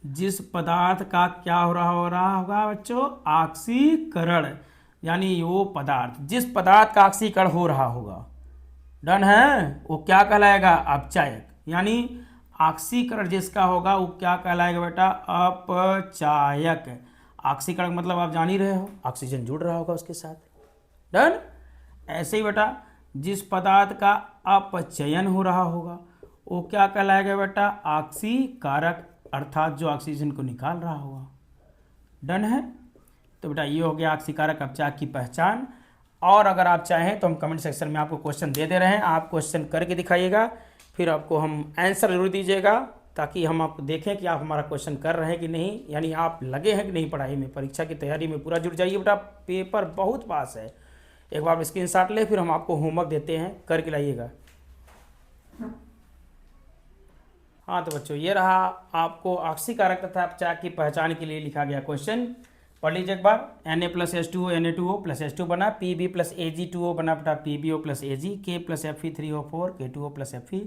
[SPEAKER 1] जिस पदार्थ का क्या हो रहा होगा बच्चों, ऑक्सीकरण, यानी वो पदार्थ, जिस पदार्थ का ऑक्सीकरण हो रहा होगा, डन है, वो क्या कहलाएगा, अपचायक। यानी ऑक्सीकरण जिसका होगा वो क्या कहलाएगा बेटा, अपचायक। ऑक्सीकरण मतलब आप जान ही रहे हो, ऑक्सीजन जुड़ रहा होगा उसके साथ, डन। ऐसे ही बेटा जिस पदार्थ का अपचयन हो रहा होगा वो क्या कहलाएगा बेटा, ऑक्सीकारक, अर्थात जो ऑक्सीजन को निकाल रहा होगा, डन है। तो बेटा ये हो गया ऑक्सीकारक अपचायक की पहचान। और अगर आप चाहें तो हम कमेंट सेक्शन में आपको क्वेश्चन दे रहे हैं, आप क्वेश्चन करके दिखाइएगा, फिर आपको हम आंसर जरूर दीजिएगा, ताकि हम आपको देखें कि आप हमारा क्वेश्चन कर रहे हैं कि नहीं, यानी आप लगे हैं कि नहीं पढ़ाई में, परीक्षा की तैयारी में पूरा जुट जाइए बेटा, पेपर बहुत पास है। एक बार स्क्रीनशॉट ले, फिर हम आपको होमवर्क देते हैं, करके लाइएगा। हाँ तो बच्चों ये रहा आपको ऑक्सीकारक तथा अपचायक की पहचान के लिए लिखा गया क्वेश्चन। पढ़ लीजिए एक बार। Na+H2O Na2O+H2 बना, Pb+Ag2O बना बेटा PbO + Ag, K+Fe3O4 K2O+Fe,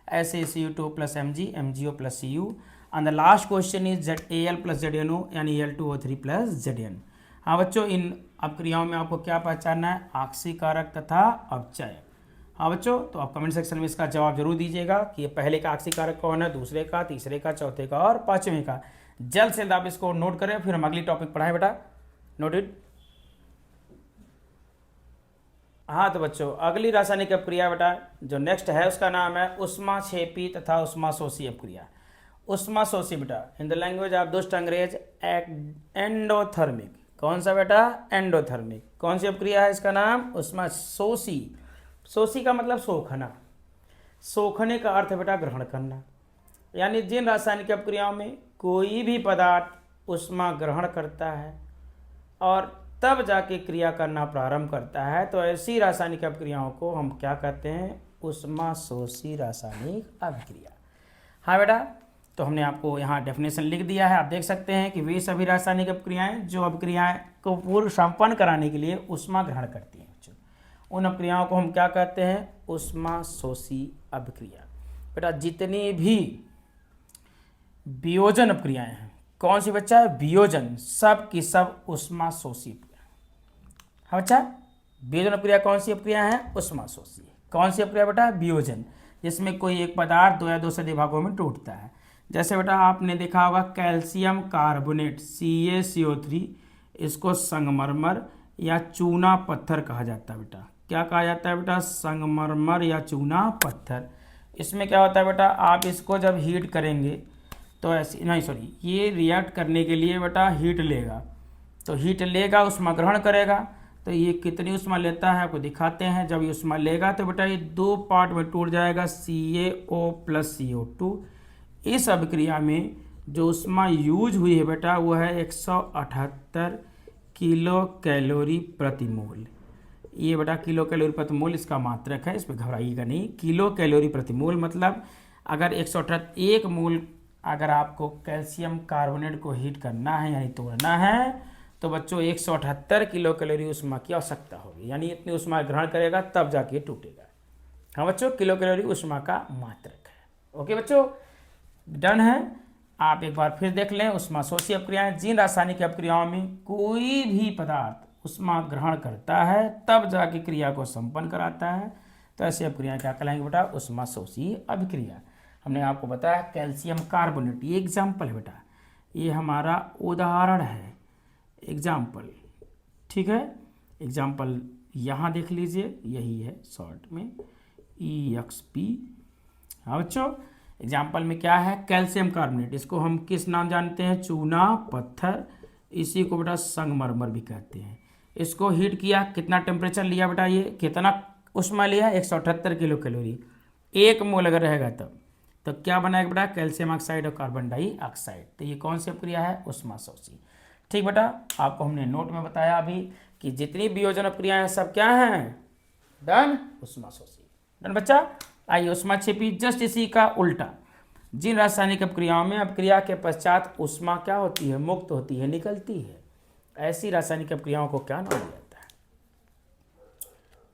[SPEAKER 1] SaCO2+Mg MgO+Cu, and the last question is Al+ZnO यानी Al2O3+Zn। हाँ बच्चों इन अपक्रियाओं में आपको क्या पहचानना है, ऑक्सीकारक तथा अपचायक। हाँ बच्चों तो आप कमेंट सेक्शन में इसका जवाब जरूर दीजिएगा कि ये पहले का ऑक्सीकारक कौन है, दूसरे का, तीसरे का, चौथे का और पांचवें का। जल्द से जल्द आप इसको नोट करें, फिर हम अगली टॉपिक पढ़ाएं बेटा, नोटेड। हाँ तो बच्चों अगली रासायनिक अपक्रिया बेटा जो नेक्स्ट है उसका नाम है उष्माक्षेपी तथा उष्माशोषी अपक्रिया। उष्माशोषी बेटा इन द लैंग्वेज ऑफ दुष्ट अंग्रेज एंडोथर्मिक। कौन सा बेटा, एंडोथर्मिक। कौन सी अपक्रिया है, इसका नाम उष्माशोषी। शोषी का मतलब सोखना, सोखने का अर्थ है बेटा ग्रहण करना। यानी जिन रासायनिक अपक्रियाओं में कोई भी पदार्थ उष्मा ग्रहण करता है और तब जाके क्रिया करना प्रारंभ करता है, तो ऐसी रासायनिक अपक्रियाओं को हम क्या कहते हैं, उष्माशोषी रासायनिक अपक्रिया। हाँ बेटा तो हमने आपको यहाँ डेफिनेशन लिख दिया है, आप देख सकते हैं कि वे सभी रासायनिक अपक्रियाएं जो अपक्रियाएं को पूर्व संपन्न कराने के लिए उष्मा ग्रहण करती हैं, उन अपक्रियाओं को हम क्या कहते हैं, उष्माशोषी अपक्रिया। बेटा जितनी भी वियोजन अपक्रियाएं हैं, कौन सी बच्चा है, वियोजन, सब की सब उष्माशोषी अपक्रिया। हाँ बच्चा वियोजन अपक्रिया कौन सी अपक्रिया है, उष्माशोषी। कौन सी अपक्रिया बेटा, वियोजन, जिसमें कोई एक पदार्थ दो या दो से अधिक भागों में टूटता है। जैसे बेटा आपने देखा होगा कैल्शियम कार्बोनेट CaCO3, इसको संगमरमर या चूना पत्थर कहा जाता है बेटा। क्या कहा जाता है बेटा, संगमरमर या चूना पत्थर। इसमें क्या होता है बेटा, आप इसको जब हीट करेंगे तो ऐसे नहीं, सॉरी, ये रिएक्ट करने के लिए बेटा हीट लेगा, तो हीट लेगा उष्मा ग्रहण करेगा, तो ये कितनी उष्मा लेता है आपको दिखाते हैं। जब ये उष्मा लेगा तो बेटा ये दो पार्ट में टूट जाएगा, CaO+CO2। इस अभिक्रिया में जो उष्मा यूज हुई है बेटा वो है 178 किलो कैलोरी प्रति मोल। ये बेटा किलो कैलोरी प्रति मोल इसका मात्रक है, इस पर घबराइएगा नहीं। किलो कैलोरी प्रति मोल मतलब अगर 178 मोल अगर आपको कैल्शियम कार्बोनेट को हीट करना है यानी तोड़ना है, तो बच्चों 178 किलो कैलोरी उष्मा की आवश्यकता होगी, यानी इतनी उष्मा ग्रहण करेगा तब जाके टूटेगा। हाँ बच्चों किलो कैलोरी उष्मा का मात्रक है। ओके बच्चों डन है। आप एक बार फिर देख लें, उष्माशोषी अपक्रियाएं जिन रासायनिक अपक्रियाओं में कोई भी पदार्थ उष्मा ग्रहण करता है तब जाके क्रिया को संपन्न कराता है, तो ऐसी अपक्रियाएं क्या कहलाएंगी बेटा, उष्माशोषी अभिक्रिया। हमने आपको बताया कैल्शियम कार्बोनेट, ये एग्जाम्पल है बेटा, ये हमारा उदाहरण है, एग्जाम्पल, ठीक है। एग्जाम्पल यहाँ देख लीजिए, यही है शॉर्ट में EXP। हाँ बच्चों एग्जाम्पल में क्या है, कैल्शियम कार्बोनेट, इसको हम किस नाम जानते हैं, चूना पत्थर, इसी को बेटा संगमरमर भी कहते हैं। इसको हीट किया, कितना टेम्परेचर लिया बेटा, ये कितना उष्मा लिया, 178 किलो कैलोरी। 1 मोल अगर रहेगा तब तो क्या बनाएगा बेटा, कैल्शियम ऑक्साइड और कार्बन डाइऑक्साइड। तो ये कौन सी अपक्रिया है, उष्माशोषी। ठीक बेटा, आपको हमने नोट में बताया अभी कि जितनी वियोजन अपक्रियाएं हैं सब क्या हैं, डन, उष्माशोषी। डन बच्चा। आइए उष्माक्षेपी जस्ट इसी का उल्टा, जिन रासायनिक अपक्रियाओं में अपक्रिया के पश्चात उष्मा क्या होती है, मुक्त होती है, निकलती है, ऐसी रासायनिक अपक्रियाओं को क्या नाम दिया जाता है,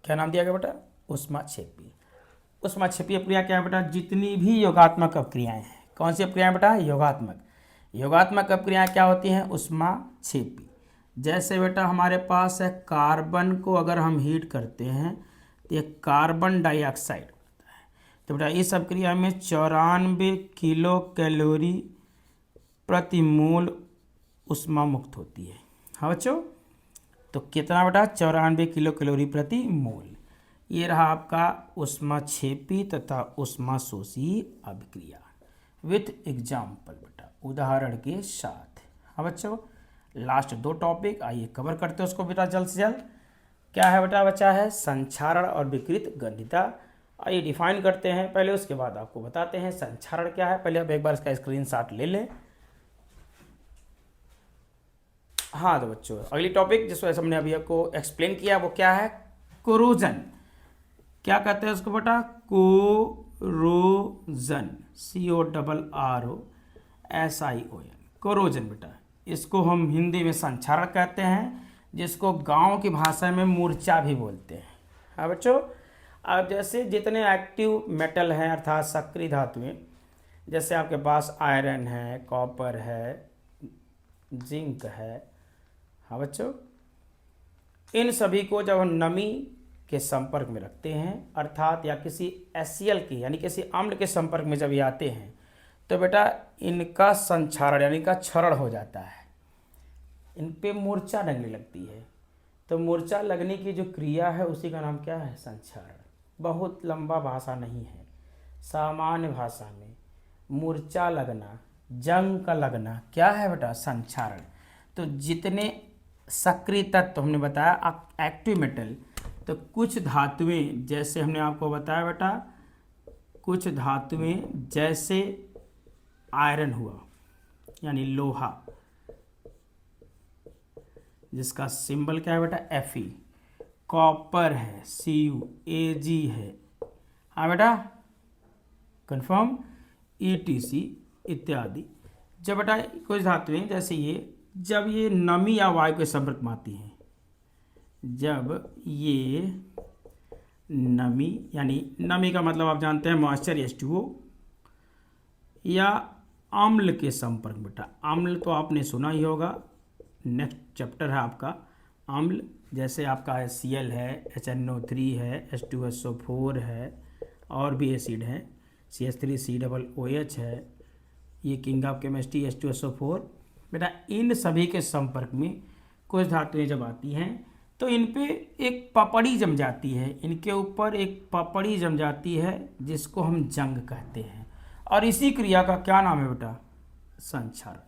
[SPEAKER 1] क्या नाम दिया गया बेटा, उष्माक्षेपी। उष्माक्षेपी अपक्रिया क्या है बेटा, जितनी भी योगात्मक अपक्रियाएं हैं, कौन सी अपक्रियाएं बेटा, योगात्मक। योगात्मक अपक्रियाएं क्या होती हैं, उष्माक्षेपी। जैसे बेटा हमारे पास है कार्बन को अगर हम हीट करते हैं तो ये कार्बन डाइऑक्साइड होता है। तो बेटा इस अपक्रिया में 94 किलो कैलोरी प्रति मोल उष्मा मुक्त होती है। हाँ बच्चों, तो कितना बेटा, 94 किलो कैलोरी प्रति मोल। ये रहा आपका उष्माक्षेपी तथा उष्माशोषी अभिक्रिया विथ एग्जाम्पल बेटा, उदाहरण के साथ। हाँ बच्चों, लास्ट 2 टॉपिक आइए कवर करते हैं उसको बेटा जल्द से जल्द। क्या है बेटा, बचा है संक्षारण और विकृत गंधिता। आइए डिफाइन करते हैं पहले, उसके बाद आपको बताते हैं संक्षारण क्या है। पहले आप एक बार इसका स्क्रीनशॉट ले लें। हाँ तो बच्चों अगली टॉपिक जिस वजह से हमने अभी आपको एक्सप्लेन किया वो क्या है, कोरोजन। क्या कहते हैं उसको बेटा, कोरोजन, CORROSION, कोरोजन बेटा। इसको हम हिंदी में संक्षारण कहते हैं, जिसको गांव की भाषा में मूर्छा भी बोलते हैं। हाँ बच्चों, अब जैसे जितने एक्टिव मेटल हैं अर्थात सक्रिय धातुएं, जैसे आपके पास आयरन है, कॉपर है, जिंक है। हाँ बच्चों, इन सभी को जब हम नमी के संपर्क में रखते हैं अर्थात या किसी एसियल की यानी किसी अम्ल के संपर्क में जब ये आते हैं तो बेटा इनका संक्षारण यानी इनका क्षरण हो जाता है, इन पे मूर्छा लगने लगती है। तो मूर्छा लगने की जो क्रिया है उसी का नाम क्या है, संक्षारण। बहुत लंबा भाषा नहीं है, सामान्य भाषा में मूर्छा लगना, जंग का लगना क्या है बेटा, संक्षारण। तो जितने सक्रिय तत्व हमने बताया एक्टिव मेटल, तो कुछ धातुएं जैसे हमने आपको बताया बेटा, कुछ धातुएं जैसे आयरन हुआ यानी लोहा, जिसका सिंबल क्या है बेटा, Fe, कॉपर है CuAg है, हाँ बेटा कंफर्म, ETC इत्यादि। जब बेटा कुछ धातुएं जैसे ये, जब ये नमी या वायु के संपर्क में आती हैं, जब ये नमी यानी नमी का मतलब आप जानते हैं मॉइस्चर H2O, या अम्ल के संपर्क बेटा, अम्ल तो आपने सुना ही होगा, नेक्स्ट चैप्टर है आपका अम्ल, जैसे आपका Cl है, HNO3 है, H2SO4 है, और भी एसिड हैं, CH3COOH है, ये किंग ऑफ केमिस्ट्री H2SO4 बेटा। इन सभी के संपर्क में कुछ धातुएं जब आती हैं तो इन पे एक पपड़ी जम जाती है, इनके ऊपर एक पपड़ी जम जाती है जिसको हम जंग कहते हैं, और इसी क्रिया का क्या नाम है बेटा, संक्षारण।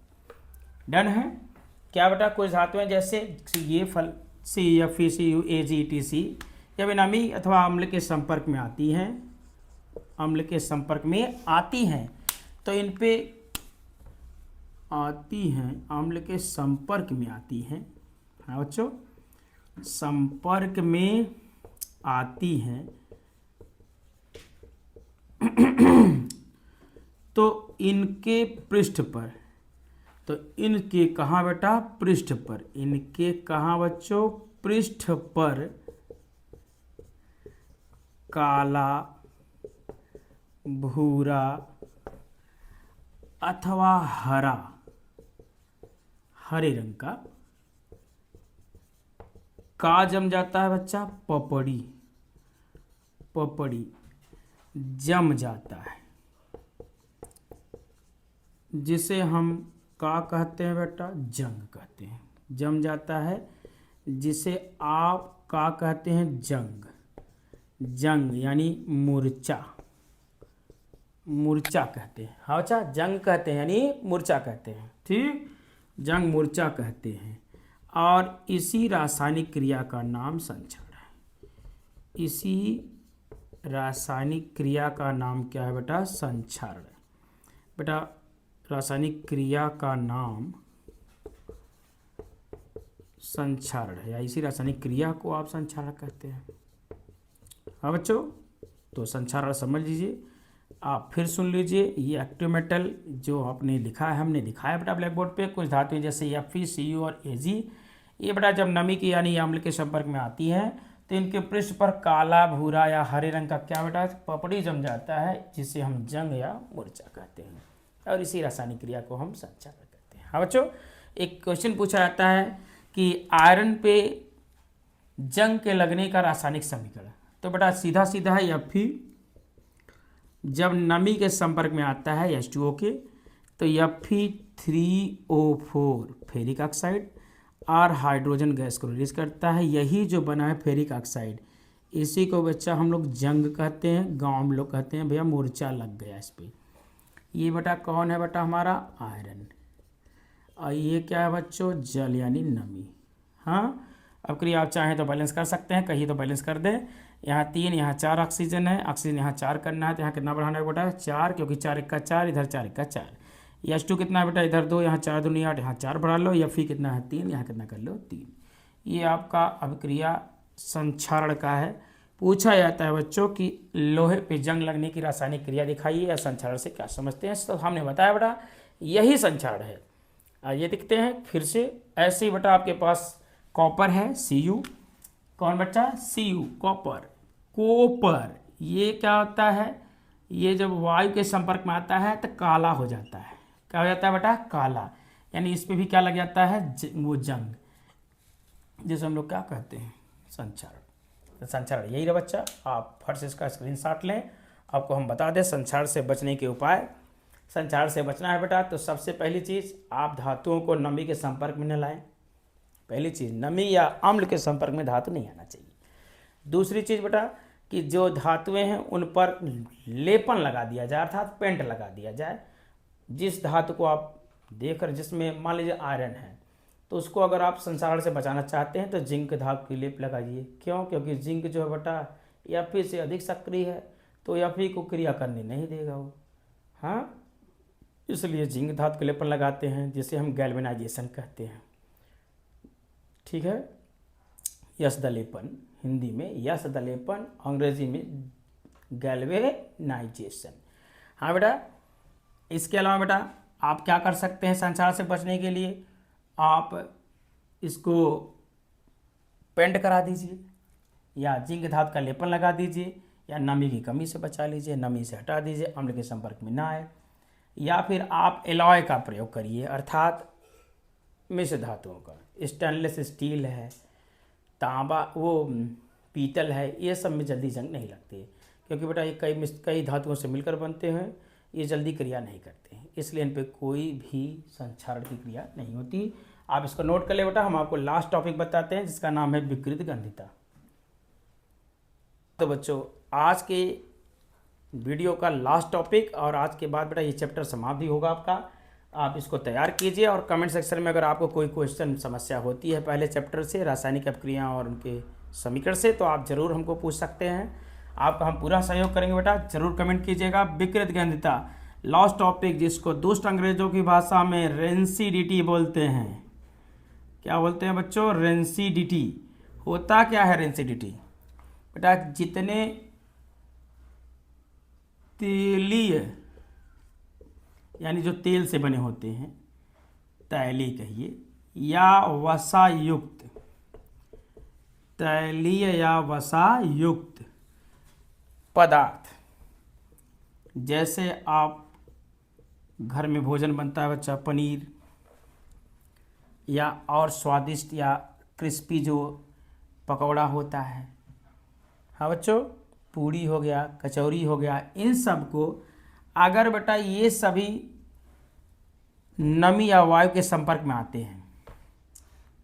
[SPEAKER 1] डन है क्या बेटा, कुछ धातुएं जैसे ये फल CuAg ETC जब नमी अथवा अम्ल के संपर्क में आती हैं, अम्ल के संपर्क में आती हैं तो इन पे आती हैं, अम्ल के संपर्क में आती हैं, हाँ बच्चों संपर्क में आती हैं तो इनके पृष्ठ पर, तो इनके कहाँ बेटा, पृष्ठ पर, इनके कहाँ बच्चों, पृष्ठ पर काला, भूरा अथवा हरा, हरे रंग का जम जाता है बच्चा, पपड़ी, पपड़ी जम जाता है, जिसे हम का कहते हैं बेटा, जंग कहते हैं, जम जाता है, जिसे आप का कहते हैं, जंग, जंग यानी मूर्छा, मूर्छा कहते हैं। हाँ बच्चा, जंग कहते हैं यानी मूर्छा कहते हैं, ठीक, जंग मूर्छा कहते हैं। और इसी रासायनिक क्रिया का नाम संक्षारण है। इसी रासायनिक क्रिया का नाम क्या है बेटा? संक्षारण। बेटा रासायनिक क्रिया का नाम संक्षारण है, या इसी रासायनिक क्रिया को आप संक्षारण कहते हैं। हाँ बच्चों, तो संक्षारण समझ लीजिए। आप फिर सुन लीजिए, ये एक्टिव मेटल जो आपने लिखा है, हमने दिखाया बेटा ब्लैक बोर्ड पे। कुछ धातुएं जैसे Fe, Cu और Ag, ये बेटा जब नमी की यानी अम्ल के संपर्क में आती है तो इनके पृष्ठ पर काला, भूरा या हरे रंग का क्या बेटा? पपड़ी जम जाता है, जिसे हम जंग या मूर्छा कहते हैं, और इसी रासायनिक क्रिया को हम संक्षारण कहते हैं। हाँ बच्चों, एक क्वेश्चन पूछा जाता है कि आयरन पे जंग के लगने का रासायनिक समीकरण, तो बेटा सीधा सीधा है Fe जब नमी के संपर्क में आता है H2O के, तो Fe3O4 फेरिक ऑक्साइड और हाइड्रोजन गैस को रिलीज करता है। यही जो बना है फेरिक ऑक्साइड, इसी को बच्चा हम लोग जंग कहते हैं, गांव में लोग कहते हैं भैया मूर्छा लग गया इस पर। ये बेटा कौन है बेटा? हमारा आयरन। और ये क्या है बच्चों? जल यानी नमी। हाँ, अब क्रिया आप चाहें तो बैलेंस कर सकते हैं, कहीं तो बैलेंस कर दें। यहाँ 3, यहाँ 4 ऑक्सीजन है, ऑक्सीजन यहाँ 4 करना है, तो यहाँ कितना बढ़ाना है बेटा? 4, क्योंकि 4 1 का 4, इधर 4 1 का 4। H2 कितना है बेटा? इधर 2, यहाँ 4 दूनी 8, यहाँ 4 बढ़ा लो। Fe कितना है? 3, यहाँ कितना कर लो? 3। ये आपका अभिक्रिया संक्षारण का है। पूछा जाता है बच्चों कि लोहे पे जंग लगने की रासायनिक क्रिया दिखाइए, या संक्षारण से क्या समझते हैं। तो हमने बताया बेटा यही संक्षारण है। ये दिखते हैं फिर से ऐसे ही बेटा। आपके पास कॉपर है, Cu। कौन बच्चा? Cu, copper. कोपर ये क्या होता है? ये जब वायु के संपर्क में आता है तो काला हो जाता है। क्या हो जाता है बेटा? काला। यानी इस पे भी क्या लग जाता है? वो जंग, जिसे हम लोग क्या कहते हैं? संक्षारण। तो संक्षारण यही रहा बच्चा। आप फट से इसका स्क्रीनशॉट लें। आपको हम बता दें संक्षारण से बचने के उपाय। संक्षारण से बचना है बेटा तो सबसे पहली चीज़, आप धातुओं को नमी के संपर्क में न लाएं। पहली चीज़, नमी या अम्ल के संपर्क में धातु नहीं आना चाहिए। दूसरी चीज़ बेटा कि जो धातुएं हैं उन पर लेपन लगा दिया जाए, अर्थात पेंट लगा दिया जाए। जिस धातु को आप देखकर, जिसमें मान लीजिए आयरन है, तो उसको अगर आप संक्षारण से बचाना चाहते हैं तो जिंक धातु की लेप लगाइए। क्यों? क्योंकि जिंक जो है बेटा Fe से अधिक सक्रिय है, तो Fe को क्रिया करने नहीं देगा वो। हाँ, इसलिए जिंक धातु के लेपन लगाते हैं, जिसे हम गैल्वेनाइजेशन कहते हैं। ठीक है, यश दलेपन, हिंदी में यश दलेपन, अंग्रेजी में गैल्वेनाइजेशन। हाँ बेटा, इसके अलावा बेटा आप क्या कर सकते हैं संक्षारण से बचने के लिए? आप इसको पेंट करा दीजिए, या जिंक धातु का लेपन लगा दीजिए, या नमी की कमी से बचा लीजिए, नमी से हटा दीजिए, अम्ल के संपर्क में ना आए। या फिर आप एलॉय का प्रयोग करिए, अर्थात मिश्र धातुओं का। स्टेनलेस स्टील है, तांबा, वो पीतल है, ये सब में जल्दी जंग नहीं लगती है, क्योंकि बेटा ये कई धातुओं से मिलकर बनते हैं, ये जल्दी क्रिया नहीं करते हैं, इसलिए इन पे कोई भी संक्षारण की क्रिया नहीं होती। आप इसको नोट कर ले बेटा। हम आपको लास्ट टॉपिक बताते हैं जिसका नाम है विकृत गंधिता। तो बच्चों आज के वीडियो का लास्ट टॉपिक, और आज के बाद बेटा ये चैप्टर समाप्त ही होगा आपका। आप इसको तैयार कीजिए, और कमेंट सेक्शन में अगर आपको कोई क्वेश्चन समस्या होती है पहले चैप्टर से, रासायनिक अपक्रिया और उनके समीकरण से, तो आप ज़रूर हमको पूछ सकते हैं। आपका हम पूरा सहयोग करेंगे बेटा, ज़रूर कमेंट कीजिएगा। विकृत गंधिता लास्ट टॉपिक, जिसको दुष्ट अंग्रेजों की भाषा में रेंसिडिटी बोलते हैं। क्या बोलते हैं बच्चों? रेंसिडिटी। होता क्या है रेंसिडिटी? बेटा जितने तेलीय, यानी जो तेल से बने होते हैं, तैली कहिए, या वसा युक्त, तैलीय या वसा युक्त पदार्थ, जैसे आप घर में भोजन बनता है बच्चा, पनीर, या और स्वादिष्ट या क्रिस्पी जो पकौड़ा होता है, हाँ बच्चों, पूड़ी हो गया, कचौरी हो गया, इन सब को अगर बेटा ये सभी नमी या वायु के संपर्क में आते हैं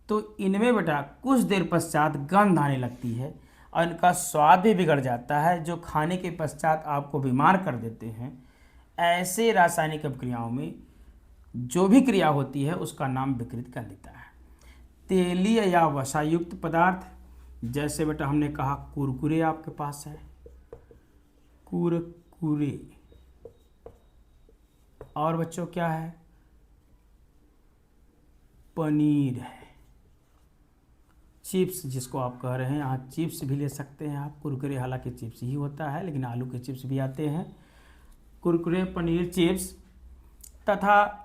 [SPEAKER 1] तो इनमें बेटा कुछ देर पश्चात गंध आने लगती है और इनका स्वाद भी बिगड़ जाता है, जो खाने के पश्चात आपको बीमार कर देते हैं। ऐसे रासायनिक अपक्रियाओं में जो भी क्रिया होती है उसका नाम विकृत गंधिता है। तेलीय या वसायुक्त पदार्थ, जैसे बेटा हमने कहा कुरकुरे आपके पास है, कुरकुरे। और बच्चों क्या है, पनीर है, चिप्स जिसको आप कह रहे हैं, यहाँ चिप्स भी ले सकते हैं आप। कुरकुरे हालांकि चिप्स ही होता है, लेकिन आलू के चिप्स भी आते हैं। कुरकुरे, पनीर, चिप्स तथा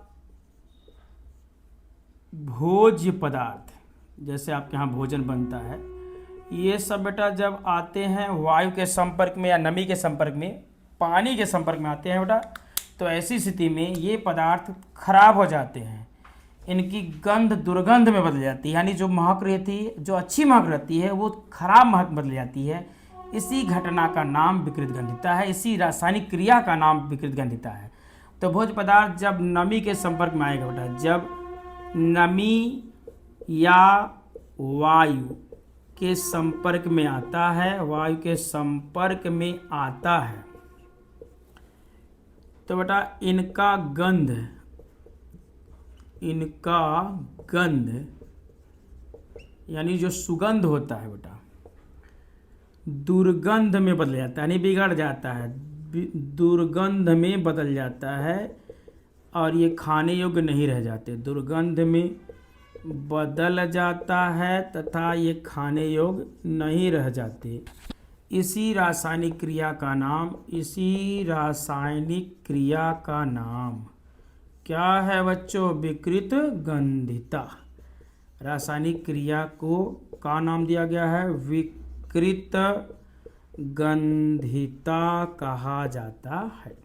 [SPEAKER 1] भोज्य पदार्थ, जैसे आपके यहाँ भोजन बनता है, ये सब बेटा जब आते हैं वायु के संपर्क में या नमी के संपर्क में, पानी के संपर्क में आते हैं बेटा, तो ऐसी स्थिति में ये पदार्थ खराब हो जाते हैं, इनकी गंध दुर्गंध में बदल जाती है, यानी जो महक रहती है, जो अच्छी महक रहती है, वो खराब महक बदल जाती है। इसी घटना का नाम विकृत गंधिता है, इसी रासायनिक क्रिया का नाम विकृत गंधिता है। तो भोज्य पदार्थ जब नमी के संपर्क में आएगा बेटा, जब नमी या वायु के संपर्क में आता है, वायु के संपर्क में आता है, तो बेटा इनका गंध यानी जो सुगंध होता है बेटा, दुर्गंध में बदल जाता है, यानी बिगड़ जाता है, दुर्गंध में बदल जाता है, और ये खाने योग्य नहीं रह जाते। दुर्गंध में बदल जाता है तथा ये खाने योग्य नहीं रह जाते। इसी रासायनिक क्रिया का नाम क्या है बच्चों, विकृत गंधिता। रासायनिक क्रिया को का नाम दिया गया है, विकृत गंधिता कहा जाता है।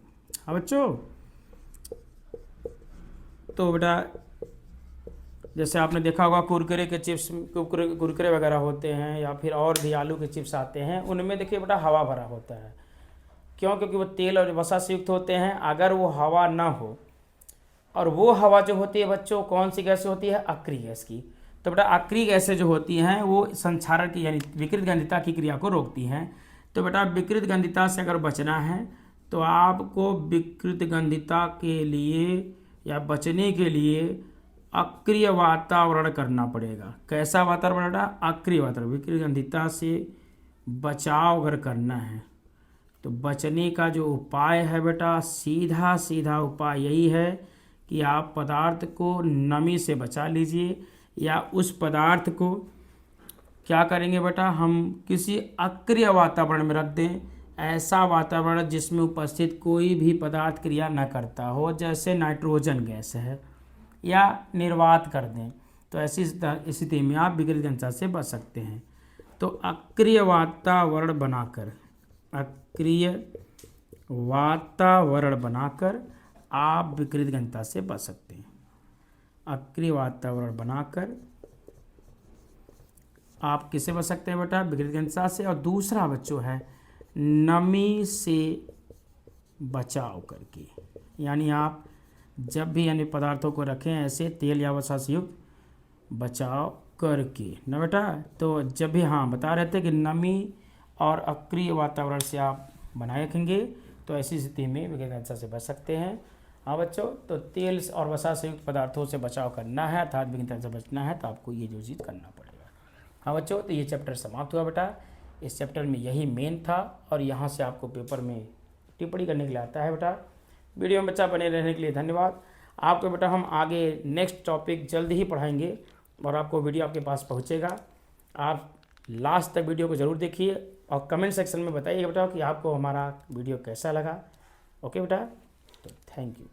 [SPEAKER 1] हाँ बच्चों, तो बेटा जैसे आपने देखा होगा कुरकुरे के चिप्स, कुरकुरे वगैरह होते हैं, या फिर और भी आलू के चिप्स आते हैं, उनमें देखिए बेटा हवा भरा होता है। क्यों? क्योंकि वो तेल और वसा से युक्त होते हैं। अगर वो हवा ना हो, और वो हवा जो होती है बच्चों कौन सी गैस होती है, अक्रिय गैस की, तो बेटा अक्रिय गैसें जो होती हैं वो संक्षारण की यानी विकृत गंधिता की क्रिया को रोकती हैं। तो बेटा विकृत गंधिता से अगर बचना है तो आपको विकृत गंधिता के लिए या बचने के लिए अक्रिय वातावरण करना पड़ेगा। कैसा वातावरण बेटा, अक्रिय वातावरण। विकृत गंधिता से बचाव अगर करना है तो बचने का जो उपाय है बेटा, सीधा सीधा उपाय यही है कि आप पदार्थ को नमी से बचा लीजिए, या उस पदार्थ को क्या करेंगे बेटा, हम किसी अक्रिय वातावरण में रख दें। ऐसा वातावरण जिसमें उपस्थित कोई भी पदार्थ क्रिया न करता हो, जैसे नाइट्रोजन गैस है, या निर्वात कर दें। तो ऐसी स्थिति में आप विकृत गंधिता से बच सकते हैं। तो अक्रिय वातावरण बनाकर आप विकृत गंधिता से बच सकते हैं। अक्रिय वातावरण बनाकर आप किससे बच सकते हैं बेटा, विकृत गंधिता से। और दूसरा बच्चों है नमी से बचाव करके, यानी आप जब भी यानी पदार्थों को रखें ऐसे तेल या वसा से युक्त बचाव करके ना बेटा। तो जब भी हाँ बता रहे थे कि नमी और अक्रिय वातावरण से आप बनाए रखेंगे तो ऐसी स्थिति में विकृत गंधिता से बच सकते हैं। हाँ बच्चों, तो तेल और वसा से युक्त पदार्थों से बचाव करना है अर्थात विकृत गंधिता से बचना है तो आपको ये जो चीज़ करना पड़ेगा। हाँ बच्चों, तो ये चैप्टर समाप्त हुआ बेटा। इस चैप्टर में यही मेन था और यहाँ से आपको पेपर में टिप्पणी करने के लिए आता है बेटा। वीडियो में बच्चा बने रहने के लिए धन्यवाद। आपको बेटा हम आगे नेक्स्ट टॉपिक जल्द ही पढ़ाएंगे और आपको वीडियो आपके पास पहुँचेगा। आप लास्ट तक वीडियो को ज़रूर देखिए और कमेंट सेक्शन में बताइए बेटा कि आपको हमारा वीडियो कैसा लगा। ओके बेटा, तो थैंक यू।